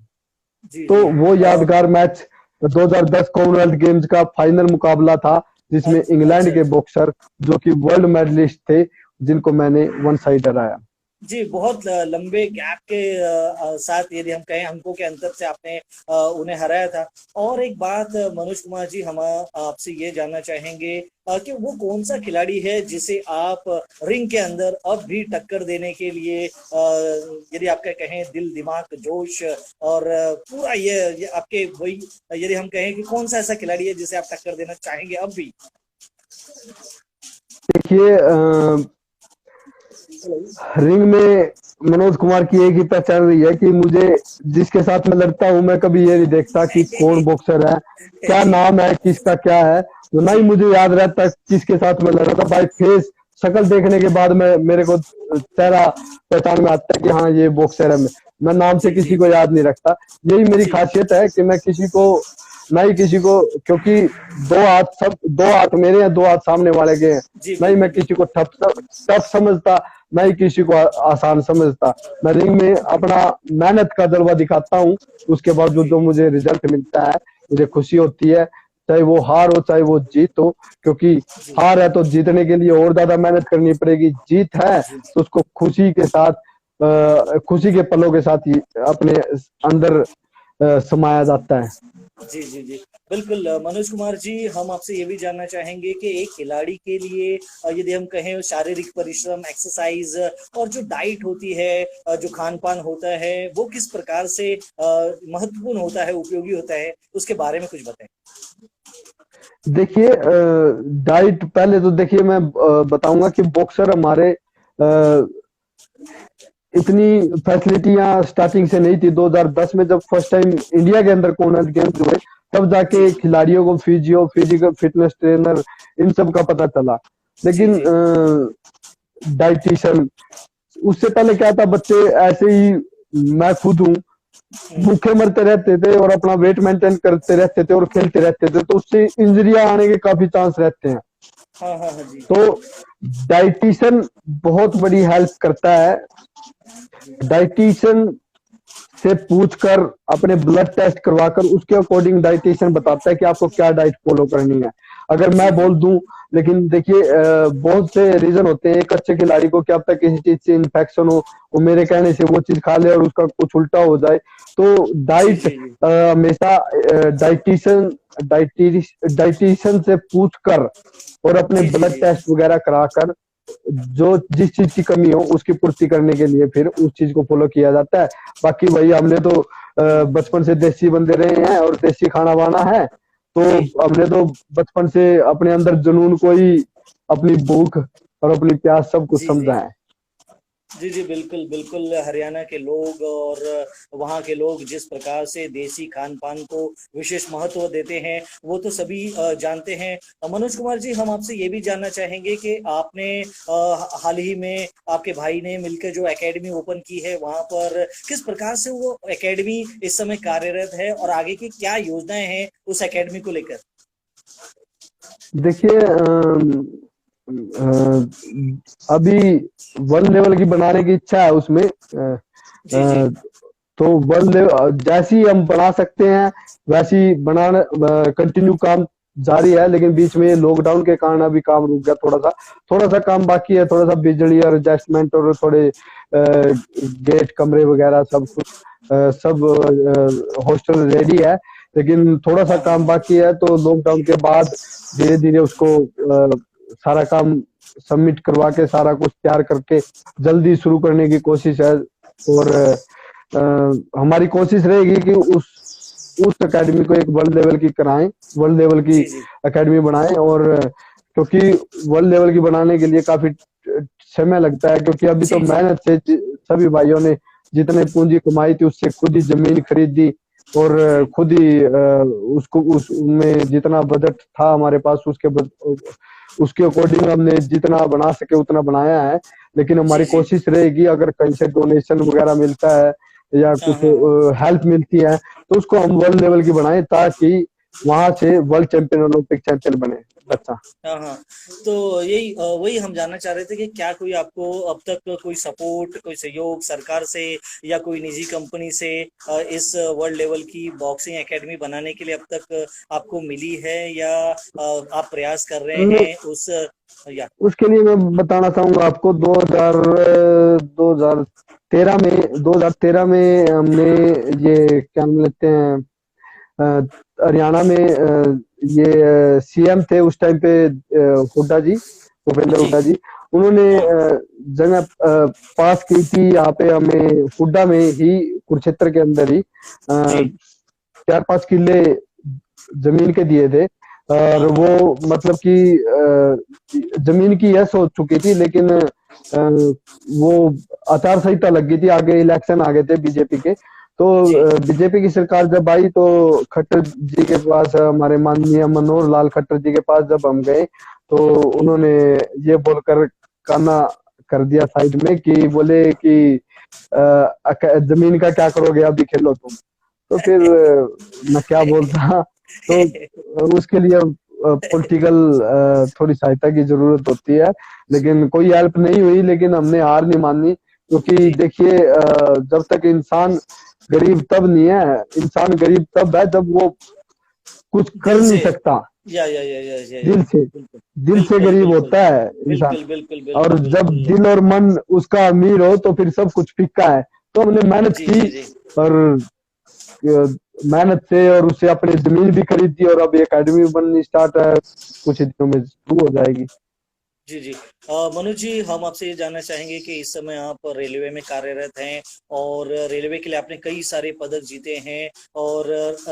जी तो जी। वो यादगार मैच 2010 कॉमनवेल्थ गेम्स का फाइनल मुकाबला था, जिसमें अच्छा इंग्लैंड के अच्छा। बॉक्सर जो कि वर्ल्ड मेडलिस्ट थे, जिनको मैंने वन साइड हराया। जी, बहुत लंबे गैप के साथ, यदि हम कहें अंकों के अंतर से आपने उन्हें हराया था। और एक बात मनोज कुमार जी, हम आपसे ये जानना चाहेंगे कि वो कौन सा खिलाड़ी है जिसे आप रिंग के अंदर अब भी टक्कर देने के लिए, यदि आपका कहें दिल दिमाग जोश और पूरा ये आपके वही, यदि हम कहें कि कौन सा ऐसा खिलाड़ी है जिसे आप टक्कर देना चाहेंगे अब भी? देखिए, रिंग में मनोज कुमार की एक ही पहचान रही है कि मुझे जिसके साथ मैं लड़ता हूं, मैं कभी ये नहीं देखता कि कौन बॉक्सर है, क्या जी नाम है, किसका क्या है। वो ना ही जी मुझे याद रहता किसके साथ मैं लड़ा था, बाय फेस शक्ल देखने के बाद मैं मेरे को चेहरा पहचान में आता है कि हाँ ये बॉक्सर है। मैं नाम से जी जी किसी को याद नहीं रखता। यही मेरी जी खासियत है कि मैं किसी को ना ही किसी को, क्योंकि दो हाथ मेरे हैं, दो हाथ सामने वाले के हैं। जी ना ही बिल्कुल मैं किसी को टफ समझता, ना ही किसी को आसान समझता। मैं रिंग में अपना मेहनत का जलवा दिखाता हूँ, उसके बाद जी जो मुझे रिजल्ट मिलता है मुझे खुशी होती है, चाहे वो हार हो चाहे वो जीत हो। क्योंकि जी हार है तो जीतने के लिए और ज्यादा मेहनत करनी पड़ेगी, जीत है जी तो उसको खुशी के साथ, खुशी के पलों के साथ ही अपने अंदर समाया जाता है। जी जी जी बिल्कुल। मनोज कुमार जी, हम आपसे ये भी जानना चाहेंगे कि एक खिलाड़ी के लिए यदि हम कहें शारीरिक परिश्रम, एक्सरसाइज और जो डाइट होती है, जो खान पान होता है, वो किस प्रकार से महत्वपूर्ण होता है, उपयोगी होता है, उसके बारे में कुछ बताएं। देखिए डाइट पहले तो देखिए मैं बताऊंगा कि बॉक्सर हमारे इतनी फैसिलिटियां स्टार्टिंग से नहीं थी। 2010 में जब फर्स्ट टाइम इंडिया के अंदर कॉमनवेल्थ गेम्स हुए, तब जी जाके जी खिलाड़ियों को फिजिकल फिटनेस ट्रेनर इन सब का पता चला। जी लेकिन जी डाइटिशियन, उससे पहले क्या था, बच्चे ऐसे ही, मैं खुद हूँ, हम्म, भूखे मरते रहते थे और अपना वेट मेंटेन करते रहते थे और खेलते रहते थे, तो उससे इंजरियां आने के काफी चांस रहते हैं। हाँ हाँ हाँ जी तो डाइटिशियन बहुत बड़ी हेल्प करता है। डाइटिशियन से पूछकर, अपने ब्लड टेस्ट करवाकर उसके अकॉर्डिंग डाइटिशियन बताता है कि आपको क्या डाइट फॉलो करनी है। अगर जी मैं जी बोल दूं, लेकिन देखिए बहुत से रीजन होते हैं। एक अच्छे खिलाड़ी को क्या पता किसी चीज से इन्फेक्शन हो, वो मेरे कहने से वो चीज खा ले और उसका कुछ उल्टा हो जाए। तो जी डाइट जी जी हमेशा डाइटिशियन डाइटिशियन से पूछकर और अपने जी जी ब्लड जी टेस्ट वगैरह कराकर, जो जिस चीज की कमी हो उसकी पूर्ति करने के लिए फिर उस चीज को फॉलो किया जाता है। बाकी भाई हमने तो बचपन से देसी बंदे रहे हैं और देसी खाना वाना है, तो जी हमने तो बचपन से अपने अंदर जुनून को ही, अपनी भूख और अपनी प्यास सब कुछ जी जी समझा है। जी जी बिल्कुल बिल्कुल। हरियाणा के लोग और वहाँ के लोग जिस प्रकार से देसी खान पान को विशेष महत्व देते हैं, वो तो सभी जानते हैं। मनोज कुमार जी, हम आपसे ये भी जानना चाहेंगे कि आपने हाल ही में आपके भाई ने मिलकर जो एकेडमी ओपन की है, वहाँ पर किस प्रकार से वो एकेडमी इस समय कार्यरत है और आगे की क्या योजनाएं हैं उस एकेडमी को लेकर। देखिए अभी वर्ल्ड लेवल की बनाने की इच्छा है उसमें। जी जी तो वर्ल्ड लेवल जैसी हम बना सकते हैं वैसी बनाना, कंटिन्यू काम जारी है। लेकिन बीच में लॉकडाउन के कारण अभी काम रुक गया, थोड़ा सा काम बाकी है। थोड़ा सा बिजली और एडजस्टमेंट और थोड़े गेट कमरे वगैरह सब कुछ, सब हॉस्टल रेडी है, लेकिन थोड़ा सा हाँ हाँ काम बाकी है। तो लॉकडाउन के बाद धीरे धीरे उसको सारा काम सबमिट करवा के, सारा कुछ तैयार करके जल्दी शुरू करने की कोशिश है। और हमारी कोशिश रहेगी कि उस एकेडमी को एक वर्ल्ड लेवल की कराएं, वर्ल्ड लेवल की जी जी एकेडमी बनाएं। और क्योंकि वर्ल्ड लेवल की बनाने के लिए काफी समय लगता है, क्योंकि अभी तो जी जी मेहनत से सभी भाइयों ने जितने पूंजी कमाई थी उससे खुद ही जमीन खरीदी और जी खुद ही उसको उसमें जितना बजट था हमारे पास उसके अकॉर्डिंग हमने जितना बना सके उतना बनाया है। लेकिन जी हमारी जी कोशिश रहेगी, अगर कहीं से डोनेशन वगैरह मिलता है या हाँ कुछ हाँ हेल्प मिलती है तो उसको हम वर्ल्ड लेवल की बनाएं, ताकि वहां से वर्ल्ड चैंपियन, ओलंपिक चैंपियन बने बच्चा। हाँ हाँ। तो यही वही हम जानना चाह रहे थे कि क्या कोई आपको अब तक कोई सपोर्ट, कोई सहयोग सरकार से या कोई निजी कंपनी से इस वर्ल्ड लेवल की बॉक्सिंग एकेडमी बनाने के लिए अब तक आपको मिली है, या आप प्रयास कर रहे नहीं, हैं उस या। उसके लिए मैं बताना चाहूंगा आपको, 2013 में हमने ये क्या नाम लेते हैं, अ, हरियाणा में ये सीएम थे उस टाइम पे, हुड्डा जी, भूपेंद्र जी हुड्डा जी। उन्होंने हाँ जगह पास की थी यहाँ पे हमें, हुड्डा में ही, कुरुक्षेत्र के अंदर ही जी 4-5 किले जमीन के दिए थे। और हाँ हाँ वो मतलब कि जमीन की यस हो चुकी थी, लेकिन वो आचार संहिता लग गई थी, आगे इलेक्शन आ गए थे बीजेपी के। तो जी बीजेपी की सरकार जब आई तो खट्टर जी के पास, हमारे माननीय मनोहर लाल खट्टर जी के पास जब हम गए, तो उन्होंने ये बोलकर काना कर दिया साइड में कि बोले कि जमीन का क्या करोगे, अभी खेलो तुम। तो फिर मैं क्या बोलता। तो उसके लिए पॉलिटिकल थोड़ी सहायता की जरूरत होती है, लेकिन कोई हेल्प नहीं हुई, लेकिन हमने हार नहीं मानी। क्योंकि जी, देखिए जब तक इंसान गरीब तब नहीं है, इंसान गरीब तब है जब वो कुछ कर दिल नहीं से, सकता। या दिल से, बिल्कुल, दिल से बिल्कुल, गरीब बिल्कुल, होता है इंसान। बिल्कुल, बिल्कुल, और बिल्कुल, जब बिल्कुल। दिल और मन उसका अमीर हो तो फिर सब कुछ फीका है। तो हमने मेहनत जी, की, जी, जी। और मेहनत से, और उससे अपनी जमीन भी खरीदी, और अब एकेडमी बननी स्टार्ट है, कुछ ही दिनों में शुरू हो जाएगी। जी, जी। मनोज जी, हम आपसे ये जानना चाहेंगे कि इस समय आप रेलवे में कार्यरत हैं और रेलवे के लिए आपने कई सारे पदक जीते हैं, और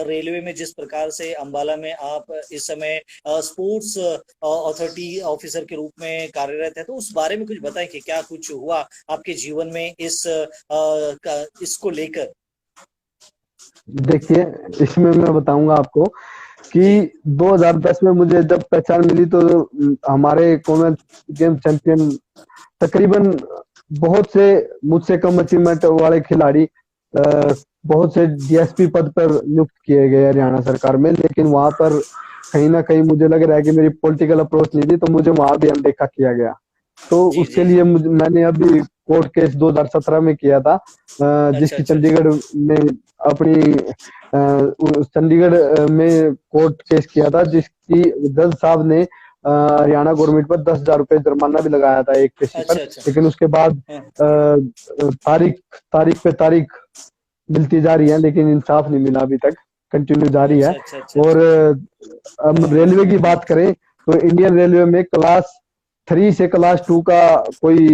रेलवे में जिस प्रकार से अंबाला में आप इस समय स्पोर्ट्स अथॉरिटी ऑफिसर के रूप में कार्यरत है, तो उस बारे में कुछ बताएं कि क्या कुछ हुआ आपके जीवन में इसको लेकर। देखिए, इसमें मैं बताऊंगा आपको जी, कि 2010 में मुझे जब पहचान मिली, तो हमारे कॉमनवेल्थ गेम चैंपियन तकरीबन बहुत से मुझसे कम अचीवमेंट वाले खिलाड़ी बहुत से डीएसपी पद पर नियुक्त किए गए हरियाणा सरकार में, लेकिन वहां पर कहीं ना कहीं मुझे लग रहा है कि मेरी पॉलिटिकल अप्रोच नहीं थी, तो मुझे वहां भी अनदेखा किया गया। तो जी, उसके जी, लिए जी। मैंने अभी कोर्ट केस 2017 में किया था, अच्छा, जिसकी अच्छा, अच्छा। चंडीगढ़ में अपनी चंडीगढ़ में कोर्ट केस किया था, जिसकी जज साहब ने हरियाणा गवर्नमेंट पर 10,000 रुपए जुर्माना भी लगाया था एक पेशी पर। अच्छा, अच्छा। लेकिन उसके बाद हाँ, तारीख तारीख पे तारीख मिलती जा रही है, लेकिन इंसाफ नहीं मिला अभी तक, कंटिन्यू जारी है। अच्छा, अच्छा, अच्छा, और अच्छा, अच्छा। हम हाँ, रेलवे की बात करें तो इंडियन रेलवे में क्लास 3 से क्लास 2 का कोई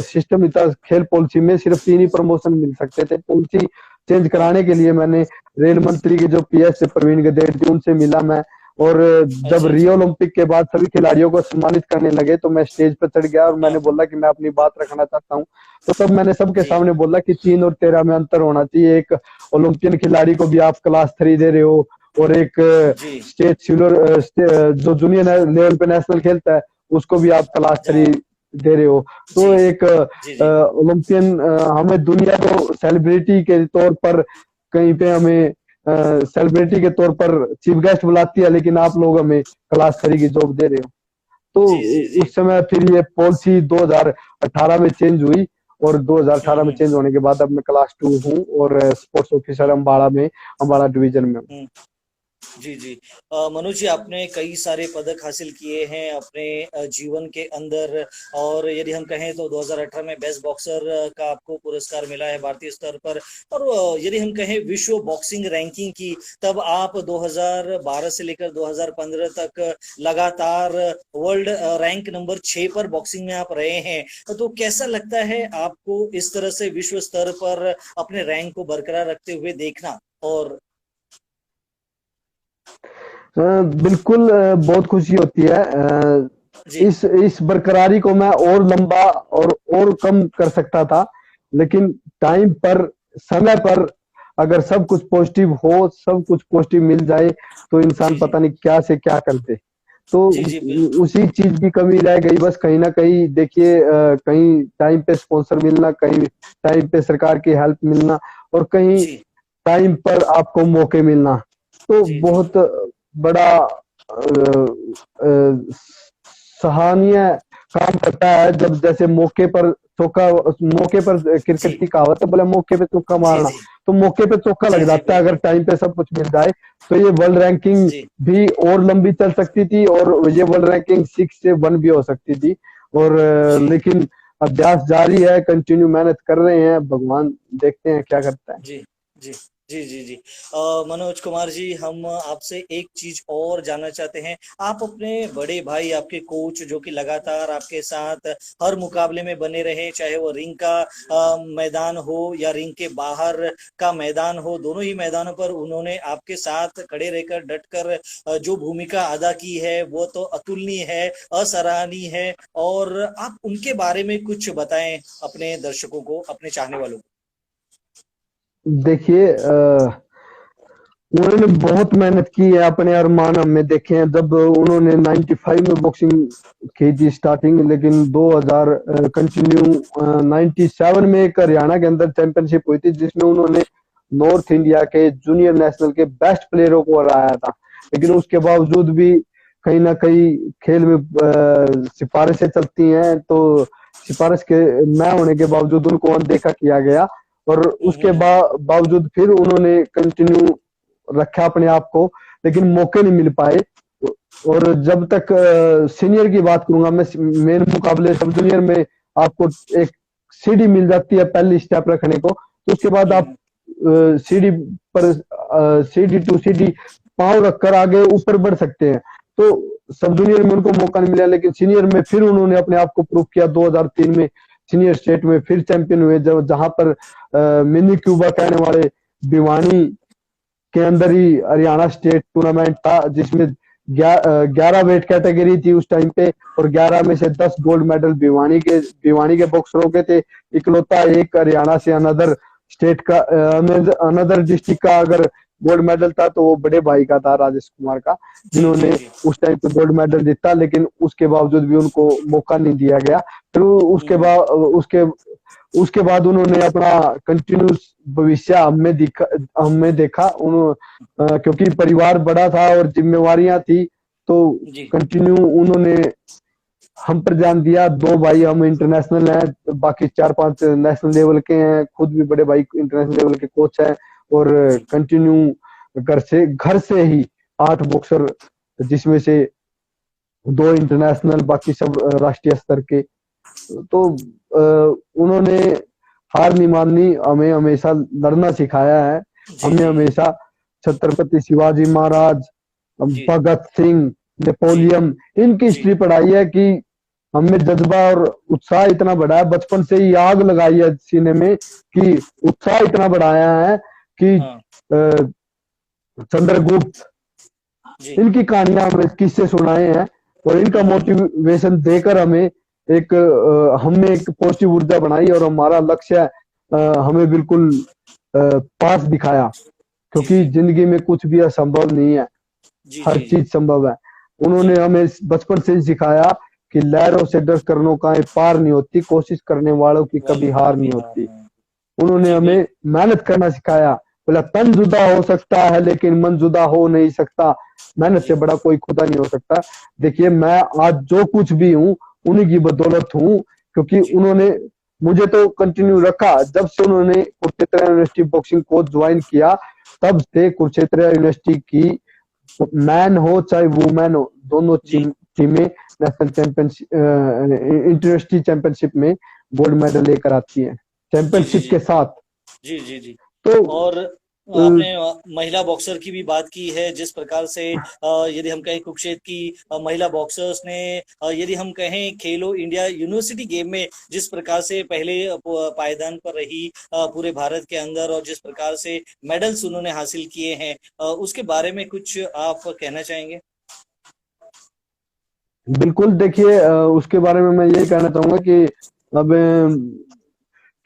सिस्टम नहीं था। खेल पॉलिसी में सिर्फ 3 ही प्रमोशन मिल सकते थे। पॉलिसी चेंज हाँ। कराने के लिए मैंने रेल मंत्री के जो पीएस थे प्रवीण गदेड़ जी, उनसे मिला मैं। और जब अच्छा, रियो अच्छा। ओलंपिक के बाद सभी खिलाड़ियों को सम्मानित करने लगे, तो मैं स्टेज पर चढ़ गया और मैंने हाँ। बोला कि मैं अपनी बात रखना चाहता हूँ। तो तब मैंने सबके जी, सामने बोला कि 3 और 13 में अंतर होना चाहिए। एक ओलंपियन खिलाड़ी को भी आप क्लास 3 दे रहे हो, और एक जी, स्टेट सिल्वर जो जूनियर लेवल पे नेशनल खेलता है, उसको भी आप क्लास 3 हाँ। दे रहे हो। तो जी, एक जी, जी, ओलंपियन हमें दुनिया को सेलिब्रिटी के तौर पर, कहीं पे हमें सेलिब्रिटी के तौर पर चीफ गेस्ट बुलाती है, लेकिन आप लोग हमें क्लास 3 की जॉब दे रहे हो। जी, जी, तो जी। उस समय फिर ये पॉलिसी 2018 में चेंज हुई, और 2018 में हम्म, चेंज होने के बाद अब मैं क्लास 2 हूँ, और स्पोर्ट्स ऑफिसर हम्म, अम्बाड़ा में, अम्बाड़ा डिवीजन में हूँ। हम्म। जी, जी। मनोज जी, आपने कई सारे पदक हासिल किए हैं अपने जीवन के अंदर, और यदि हम कहें तो 2018 में बेस्ट बॉक्सर का आपको पुरस्कार मिला है भारतीय स्तर पर। और यदि हम कहें विश्व बॉक्सिंग रैंकिंग की, तब आप 2012 से लेकर 2015 तक लगातार वर्ल्ड रैंक नंबर 6 पर बॉक्सिंग में आप रहे हैं। तो कैसा लगता है आपको इस तरह से विश्व स्तर पर अपने रैंक को बरकरार रखते हुए देखना? और बिल्कुल बहुत खुशी होती है। जी, इस बरकरारी को मैं और लंबा और कम कर सकता था, लेकिन टाइम पर, समय पर अगर सब कुछ पॉजिटिव हो, सब कुछ पॉजिटिव मिल जाए, तो जी, इंसान जी, पता नहीं क्या से क्या कर दे। तो जी, जी, बिल्कुल। उसी चीज की कमी रह गई बस, कहीं ना कहीं। देखिए कहीं टाइम पे स्पॉन्सर मिलना, कहीं टाइम पे सरकार की हेल्प मिलना, और कहीं जी, टाइम पर आपको मौके मिलना, तो जी, जी, बहुत बड़ा सराहनीय काम करता है। जब जैसे मौके पर क्रिकेट जी, की कहावत है, बोले मौके पे चौका जी, मारना। जी, तो मौके पे चौका जी, लग जी, जाता है, अगर बिल्कुल। टाइम पे सब कुछ मिल जाए। तो ये वर्ल्ड रैंकिंग जी, भी और लंबी चल सकती थी, और ये वर्ल्ड रैंकिंग 6 से 1 भी हो सकती थी। और जी, लेकिन अभ्यास जारी है, कंटिन्यू मेहनत कर रहे हैं, भगवान देखते हैं क्या करता है। जी, जी, जी, जी, जी। मनोज कुमार जी, हम आपसे एक चीज और जानना चाहते हैं। आप अपने बड़े भाई, आपके कोच, जो कि लगातार आपके साथ हर मुकाबले में बने रहे, चाहे वो रिंग का मैदान हो या रिंग के बाहर का मैदान हो, दोनों ही मैदानों पर उन्होंने आपके साथ खड़े रहकर डटकर जो भूमिका अदा की है, वो तो अतुलनीय है, असराहनीय है। और आप उनके बारे में कुछ बताएं अपने दर्शकों को, अपने चाहने वालों को। देखिए उन्होंने बहुत मेहनत की है, अपने अरमान हमें देखे हैं। जब उन्होंने 95 में बॉक्सिंग की थी स्टार्टिंग, लेकिन 2000 कंटिन्यू 97 में एक हरियाणा के अंदर चैंपियनशिप हुई थी जिसमें उन्होंने नॉर्थ इंडिया के जूनियर नेशनल के बेस्ट प्लेयरों को हराया था। लेकिन जी उसके बावजूद भी कहीं ना कहीं खेल में सिफारिशें चलती हैं, तो सिफारिश के न होने के बावजूद उनको अनदेखा किया गया, और उसके हम्म, बावजूद फिर उन्होंने कंटिन्यू रखा अपने आप को, लेकिन मौके नहीं मिल पाए। और जब तक सीनियर की बात करूंगा मैं, मेन मुकाबले सब जूनियर में आपको एक सीढ़ी मिल जाती है पहली स्टेप रखने को, तो उसके बाद आप हम्म, सीढ़ी पर सीढ़ी टू सीढ़ी पांव रखकर आगे ऊपर बढ़ सकते हैं। तो सब जूनियर में उनको मौका नहीं मिला, लेकिन सीनियर में फिर उन्होंने अपने आप को प्रूव किया। 2003 में सीनियर स्टेट में फिर चैंपियन हुए, जब जहां पर मिनी क्यूबा कहने वाले भिवानी के अंदर ही हरियाणा स्टेट टूर्नामेंट था, जिसमें 11 वेट कैटेगरी थी उस टाइम पे, और 11 में से 10 गोल्ड मेडल भिवानी के बॉक्सरों के थे। इकलौता एक हरियाणा से अनदर स्टेट का अनदर डिस्ट्रिक्ट का अगर गोल्ड मेडल था तो वो बड़े भाई का था, राजेश कुमार का, जी जी जिन्होंने जी। उस टाइम पे गोल्ड मेडल जीता। लेकिन उसके बावजूद भी उनको मौका नहीं दिया गया। फिर हम्म, उसके बाद उन्होंने अपना कंटिन्यूस भविष्य हमें देखा। क्योंकि परिवार बड़ा था और जिम्मेवारियां थी, तो जी कंटिन्यू उन्होंने हम पर ध्यान दिया। दो भाई हम इंटरनेशनल हैं, बाकी 4-5 नेशनल लेवल के हैं, खुद भी बड़े भाई इंटरनेशनल लेवल के कोच हैं। और जी कंटिन्यू घर से ही 8 बॉक्सर, जिसमें से 2 इंटरनेशनल, बाकी सब राष्ट्रीय स्तर के। तो उन्होंने हार नहीं माननी, हमें हमेशा लड़ना सिखाया है। जी हमने जी हमेशा छत्रपति शिवाजी महाराज, जी भगत सिंह, जी नेपोलियन, इनकी जी हिस्ट्री पढ़ाई है कि हमें जज्बा और उत्साह इतना बढ़ा है, बचपन से ही आग लगाई है सीने में, कि उत्साह इतना बढ़ाया है कि हाँ चंद्रगुप्त, जी इनकी कहानियां हमें किससे सुनाए हैं, और इनका हम्म, मोटिवेशन देकर हमें एक पॉजिटिव ऊर्जा बनाई, और हमारा लक्ष्य हमें बिल्कुल पास दिखाया। जी क्योंकि जी जिंदगी में कुछ भी असंभव नहीं है, जी हर जी जी चीज संभव है। जी उन्होंने हमें बचपन से ही सिखाया कि लहरों से डर कर नौकाएं पार नहीं होती, कोशिश करने वालों की कभी वालों की हार कभी नहीं हार होती। नहीं। उन्होंने जी हमें मेहनत करना सिखाया। बोला तन जुदा हो सकता है लेकिन मन जुदा हो नहीं सकता, मेहनत से जी बड़ा कोई खुदा नहीं हो सकता। देखिए मैं आज जो कुछ भी हूँ उन्हीं की बदौलत हूँ, क्योंकि जी उन्होंने मुझे तो कंटिन्यू रखा। जब से उन्होंने Kurukshetra university boxing coach join किया, तब से कुरुक्षेत्र यूनिवर्सिटी की मैन हो चाहे वुमेन हो, दोनों जी टीमें नेशनल चैंपियनशिप इंटरनेशनल चैंपियनशिप में गोल्ड मेडल लेकर आती है, जी जी चैंपियनशिप जी के साथ। जी जी जी। तो और अ, आपने महिला बॉक्सर की भी बात की है, जिस प्रकार से यदि हम कहें कुरुक्षेत्र की महिला बॉक्सर्स ने यदि हम कहें खेलो इंडिया यूनिवर्सिटी गेम में जिस प्रकार से पहले पायदान पर रही पूरे भारत के अंदर, और जिस प्रकार से मेडल्स उन्होंने हासिल किए हैं, उसके बारे में कुछ आप कहना चाहेंगे? बिल्कुल देखिए, उसके बारे में मैं यही कहना चाहूंगा कि अब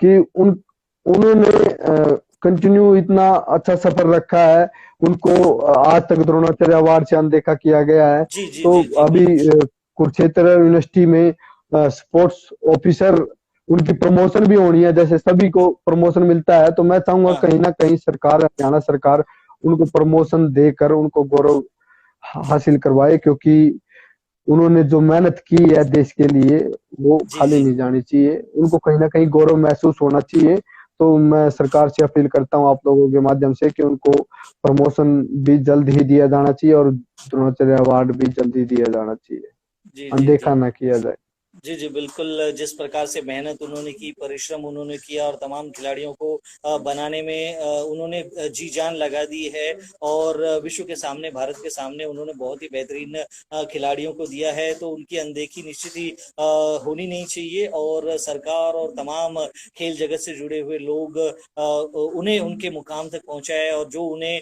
कि उन्होंने कंटिन्यू इतना अच्छा सफर रखा है। उनको आज तक द्रोणाचार्य अवार्ड से अनदेखा किया गया है। जी जी तो जी जी अभी बिल्कुल। कुरुक्षेत्र यूनिवर्सिटी में स्पोर्ट्स ऑफिसर, उनकी प्रमोशन भी होनी है, जैसे सभी को प्रमोशन मिलता है। तो मैं चाहूंगा हाँ कहीं ना कहीं सरकार, हरियाणा सरकार उनको प्रमोशन देकर उनको गौरव हासिल करवाए, क्योंकि उन्होंने जो मेहनत की है देश के लिए, वो जी खाली जी नहीं जानी चाहिए। उनको कहीं ना कहीं गौरव महसूस होना चाहिए। तो मैं सरकार से अपील करता हूँ आप लोगों के माध्यम से कि उनको प्रमोशन भी जल्द ही दिया जाना चाहिए, और द्रोणाचार्य अवार्ड भी जल्द ही दिया जाना चाहिए, जी जी जी अनदेखा ना किया जाए। जी जी बिल्कुल। जिस प्रकार से मेहनत उन्होंने की, परिश्रम उन्होंने किया, और तमाम खिलाड़ियों को बनाने में उन्होंने जी जान लगा दी है, और विश्व के सामने, भारत के सामने उन्होंने बहुत ही बेहतरीन खिलाड़ियों को दिया है, तो उनकी अनदेखी निश्चित ही होनी नहीं चाहिए। और सरकार और तमाम खेल जगत से जुड़े हुए लोग उन्हें उनके मुकाम तक पहुंचाए, और जो उन्हें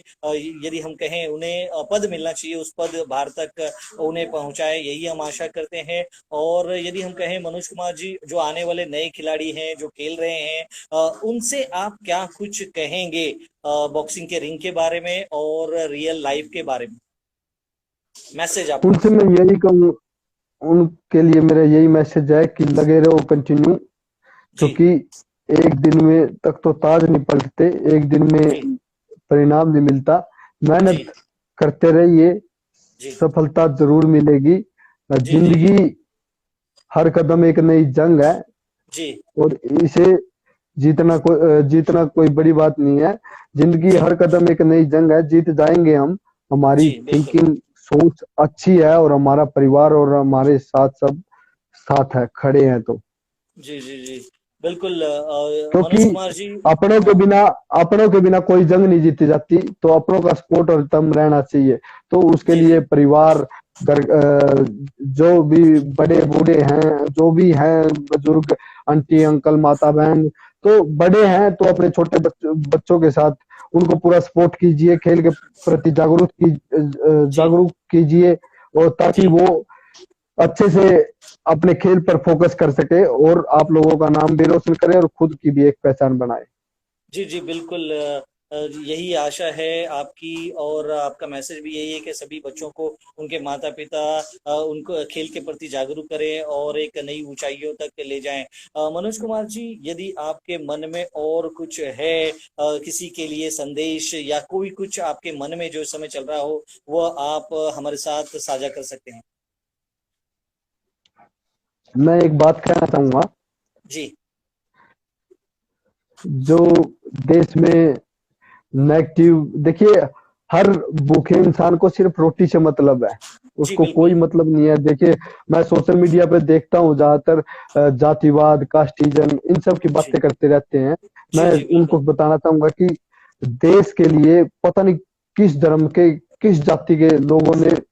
यदि हम कहें उन्हें पद मिलना चाहिए, उस पद भारत तक उन्हें पहुंचाए, यही हम आशा करते हैं। और यदि हम हम कहें मनोज कुमार जी, जो आने वाले नए खिलाड़ी हैं जो खेल रहे हैं, उनसे आप क्या कुछ कहेंगे बॉक्सिंग के रिंग के बारे में और रियल लाइफ के बारे में, मैसेज आपका? उनसे मैं यही कहूँ, उनके लिए मेरा यही मैसेज है कि लगे रहो कंटिन्यू, जी क्योंकि एक दिन में तक तो ताज नहीं पलटते, एक दिन जी में परिणाम नहीं मिलता। जी मेहनत करते रहिए, जी सफलता जरूर मिलेगी। जी जी जी जिंदगी हर कदम एक नई जंग है, जी और इसे जीतना कोई बड़ी बात नहीं है। जिंदगी जी हर कदम एक नई जंग है, जीत जाएंगे हम। हमारी जी बिल्कुल। थिंकिंग, सोच अच्छी है, और हमारा परिवार और हमारे साथ सब साथ है, खड़े हैं तो। जी जी जी बिल्कुल। मनोज क्योंकि कुमार जी। अपनों के हाँ बिना अपनों के बिना कोई जंग नहीं जीती जाती, तो अपनों का सपोर्ट और दम रहना चाहिए। तो उसके जी जी लिए परिवार, जो भी बड़े बूढ़े हैं, जो भी हैं बुजुर्ग, आंटी अंकल माता बहन, तो बड़े हैं तो अपने छोटे बच्चों के साथ उनको पूरा सपोर्ट कीजिए, खेल के प्रति जी जागरूक कीजिए, और ताकि जी वो अच्छे से अपने खेल पर फोकस कर सके, और आप लोगों का नाम भी रोशन करे, और खुद की भी एक पहचान बनाए। जी जी बिल्कुल। यही आशा है आपकी, और आपका मैसेज भी यही है कि सभी बच्चों को उनके माता पिता उनको खेल के प्रति जागरूक करें और एक नई ऊंचाइयों तक ले जाएं। मनोज कुमार जी, यदि आपके मन में और कुछ है, किसी के लिए संदेश या कोई कुछ आपके मन में जो इस समय चल रहा हो, वह आप हमारे साथ साझा कर सकते हैं। मैं एक बात कहना चाहूंगा, जी जो देश में नेगेटिव, देखिए, हर भूखे इंसान को सिर्फ रोटी से मतलब है, जी उसको कोई बिल्कुल। मतलब नहीं है। देखिए, मैं सोशल मीडिया पे देखता हूँ ज्यादातर जातिवाद, कास्टिज्म, इन सब की जी बातें करते रहते हैं। जी मैं जी बिल्कुल। उनको बताना चाहूंगा कि देश के लिए पता नहीं किस धर्म के, किस जाति के लोगों ने जी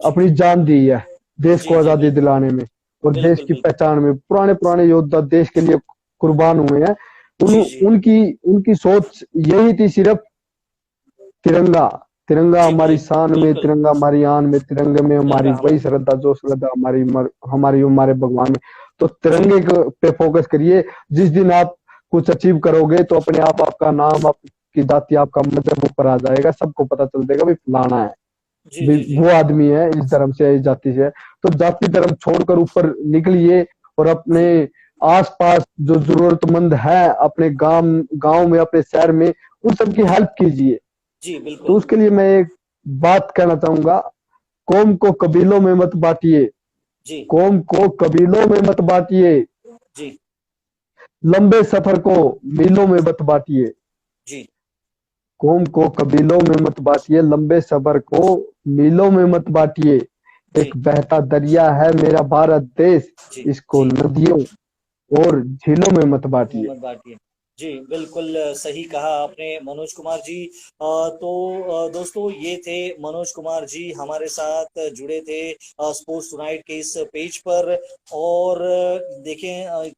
अपनी जान दी है देश को जी जी आजादी बिल्कुल दिलाने में, और देश बिल्कुल की बिल्कुल। पहचान में। पुराने पुराने योद्धा देश के लिए कुर्बान हुए हैं। जी जी उनकी उनकी सोच यही थी, सिर्फ तिरंगा, तिरंगा जी हमारी शान में, बिल्कुल। तिरंगा हमारी आन में, तिरंगे में हमारी तिरंगा वही हमारा। श्रद्धा, जो श्रद्धा हमारी हमारे भगवान में। तो तिरंगे पे फोकस करिए। जिस दिन आप कुछ अचीव करोगे, तो अपने आप आपका नाम, आपकी जाति, आपका मजहब ऊपर आ जाएगा, सबको पता चल जाएगा भी फलाना है, जी भी जी जी वो आदमी है, इस धर्म से है, इस जाति से है। तो जाति धर्म छोड़कर ऊपर निकलिए, और अपने जी आसपास जो जरूरतमंद है, अपने गांव में, अपने शहर में, उन सबकी जी हेल्प कीजिए। जी तो बिल्कुल। उसके लिए मैं एक बात कहना चाहूंगा, कौम को कबीलों में मत बांटिए, जी कौम को कबीलों में मत बांटिए, जी लंबे सफर को मीलों में मत बांटिए। जी कौम को कबीलों में मत बांटिए, लंबे सफर को मीलों में मत बांटिए। जी एक बहता दरिया है मेरा भारत देश, जी इसको जी नदियों और झीलों में मत बांटिए। मोहम्मद भाटिया। जी बिल्कुल, सही कहा आपने मनोज कुमार जी। तो दोस्तों, ये थे मनोज कुमार जी, हमारे साथ जुड़े थे स्पोर्ट्स टुनाइट के इस पेज पर। और देखें,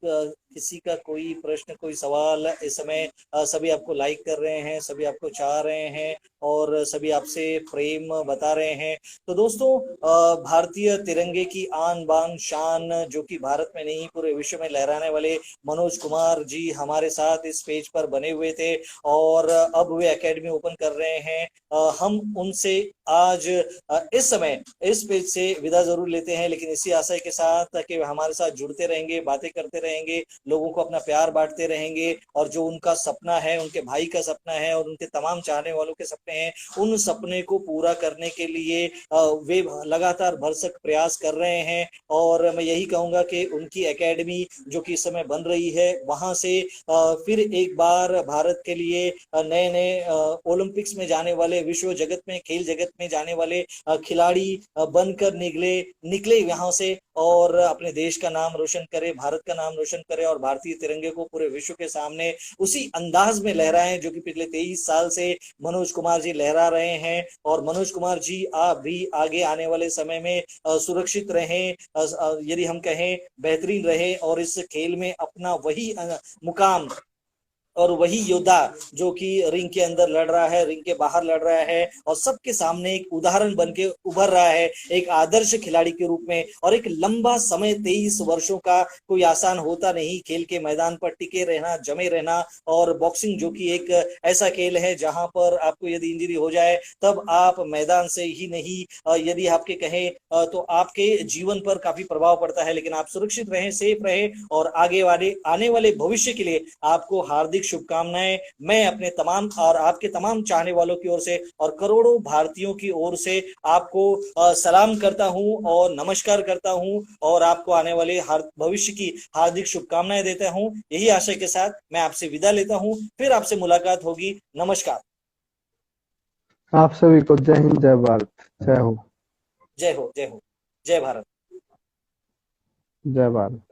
किसी का कोई प्रश्न, कोई सवाल इस समय, सभी आपको लाइक कर रहे हैं, सभी आपको चाह रहे हैं, और सभी आपसे प्रेम बता रहे हैं। तो दोस्तों, भारतीय तिरंगे की आन बान शान, जो कि भारत में नहीं पूरे विश्व में लहराने वाले मनोज कुमार जी हमारे साथ इस पेज पर बने हुए थे, और अब वे एकेडमी ओपन कर रहे हैं। हम उनसे आज इस समय इस पेज से विदा जरूर लेते हैं, लेकिन इसी आशय के साथ कि वे हमारे साथ जुड़ते रहेंगे, बातें करते रहेंगे, लोगों को अपना प्यार बांटते रहेंगे, और जो उनका सपना है, उनके भाई का सपना है, और उनके तमाम चाहने वालों के सपने हैं, उन सपने को पूरा करने के लिए वे लगातार भरसक प्रयास कर रहे हैं। और मैं यही कहूंगा कि उनकी एकेडमी जो कि इस समय बन रही है, वहां से फिर एक बार भारत के लिए नए नए ओलंपिक्स में जाने वाले, विश्व जगत में, खेल जगत में जाने वाले खिलाड़ी बनकर निकले निकले यहाँ से, और अपने देश का नाम रोशन करे, भारत का नाम रोशन करे, और भारतीय तिरंगे को पूरे विश्व के सामने उसी अंदाज में लहराएं जो कि पिछले 23 साल से मनोज कुमार जी लहरा रहे हैं। और मनोज कुमार जी, आप भी आगे आने वाले समय में सुरक्षित रहें, यदि हम कहें बेहतरीन रहे, और इस खेल में अपना वही मुकाम और वही योद्धा जो कि रिंग के अंदर लड़ रहा है, रिंग के बाहर लड़ रहा है और सबके सामने एक उदाहरण बन के उभर रहा है, एक आदर्श खिलाड़ी के रूप में। और एक लंबा समय 23 वर्षों का कोई आसान होता नहीं, खेल के मैदान पर टिके रहना, जमे रहना। और बॉक्सिंग जो कि एक ऐसा खेल है जहां पर आपको यदि इंजरी हो जाए तब आप मैदान से ही नहीं, यदि आपके कहें तो आपके जीवन पर काफी प्रभाव पड़ता है। लेकिन आप सुरक्षित रहें, सेफ रहें और आगे वाले आने वाले भविष्य के लिए आपको हार्दिक शुभकामनाएं मैं अपने तमाम और आपके तमाम चाहने वालों की ओर से और करोड़ों भारतीयों की ओर से आपको सलाम करता हूं और नमस्कार करता हूं और आपको आने वाले भविष्य की हार्दिक शुभकामनाएं देता हूं। यही आशय के साथ मैं आपसे विदा लेता हूं, फिर आपसे मुलाकात होगी। नमस्कार। आप सभी को जय हिंद, जय भारत, जय हो। जय हो, जय हो, जय भारत। जय भारत।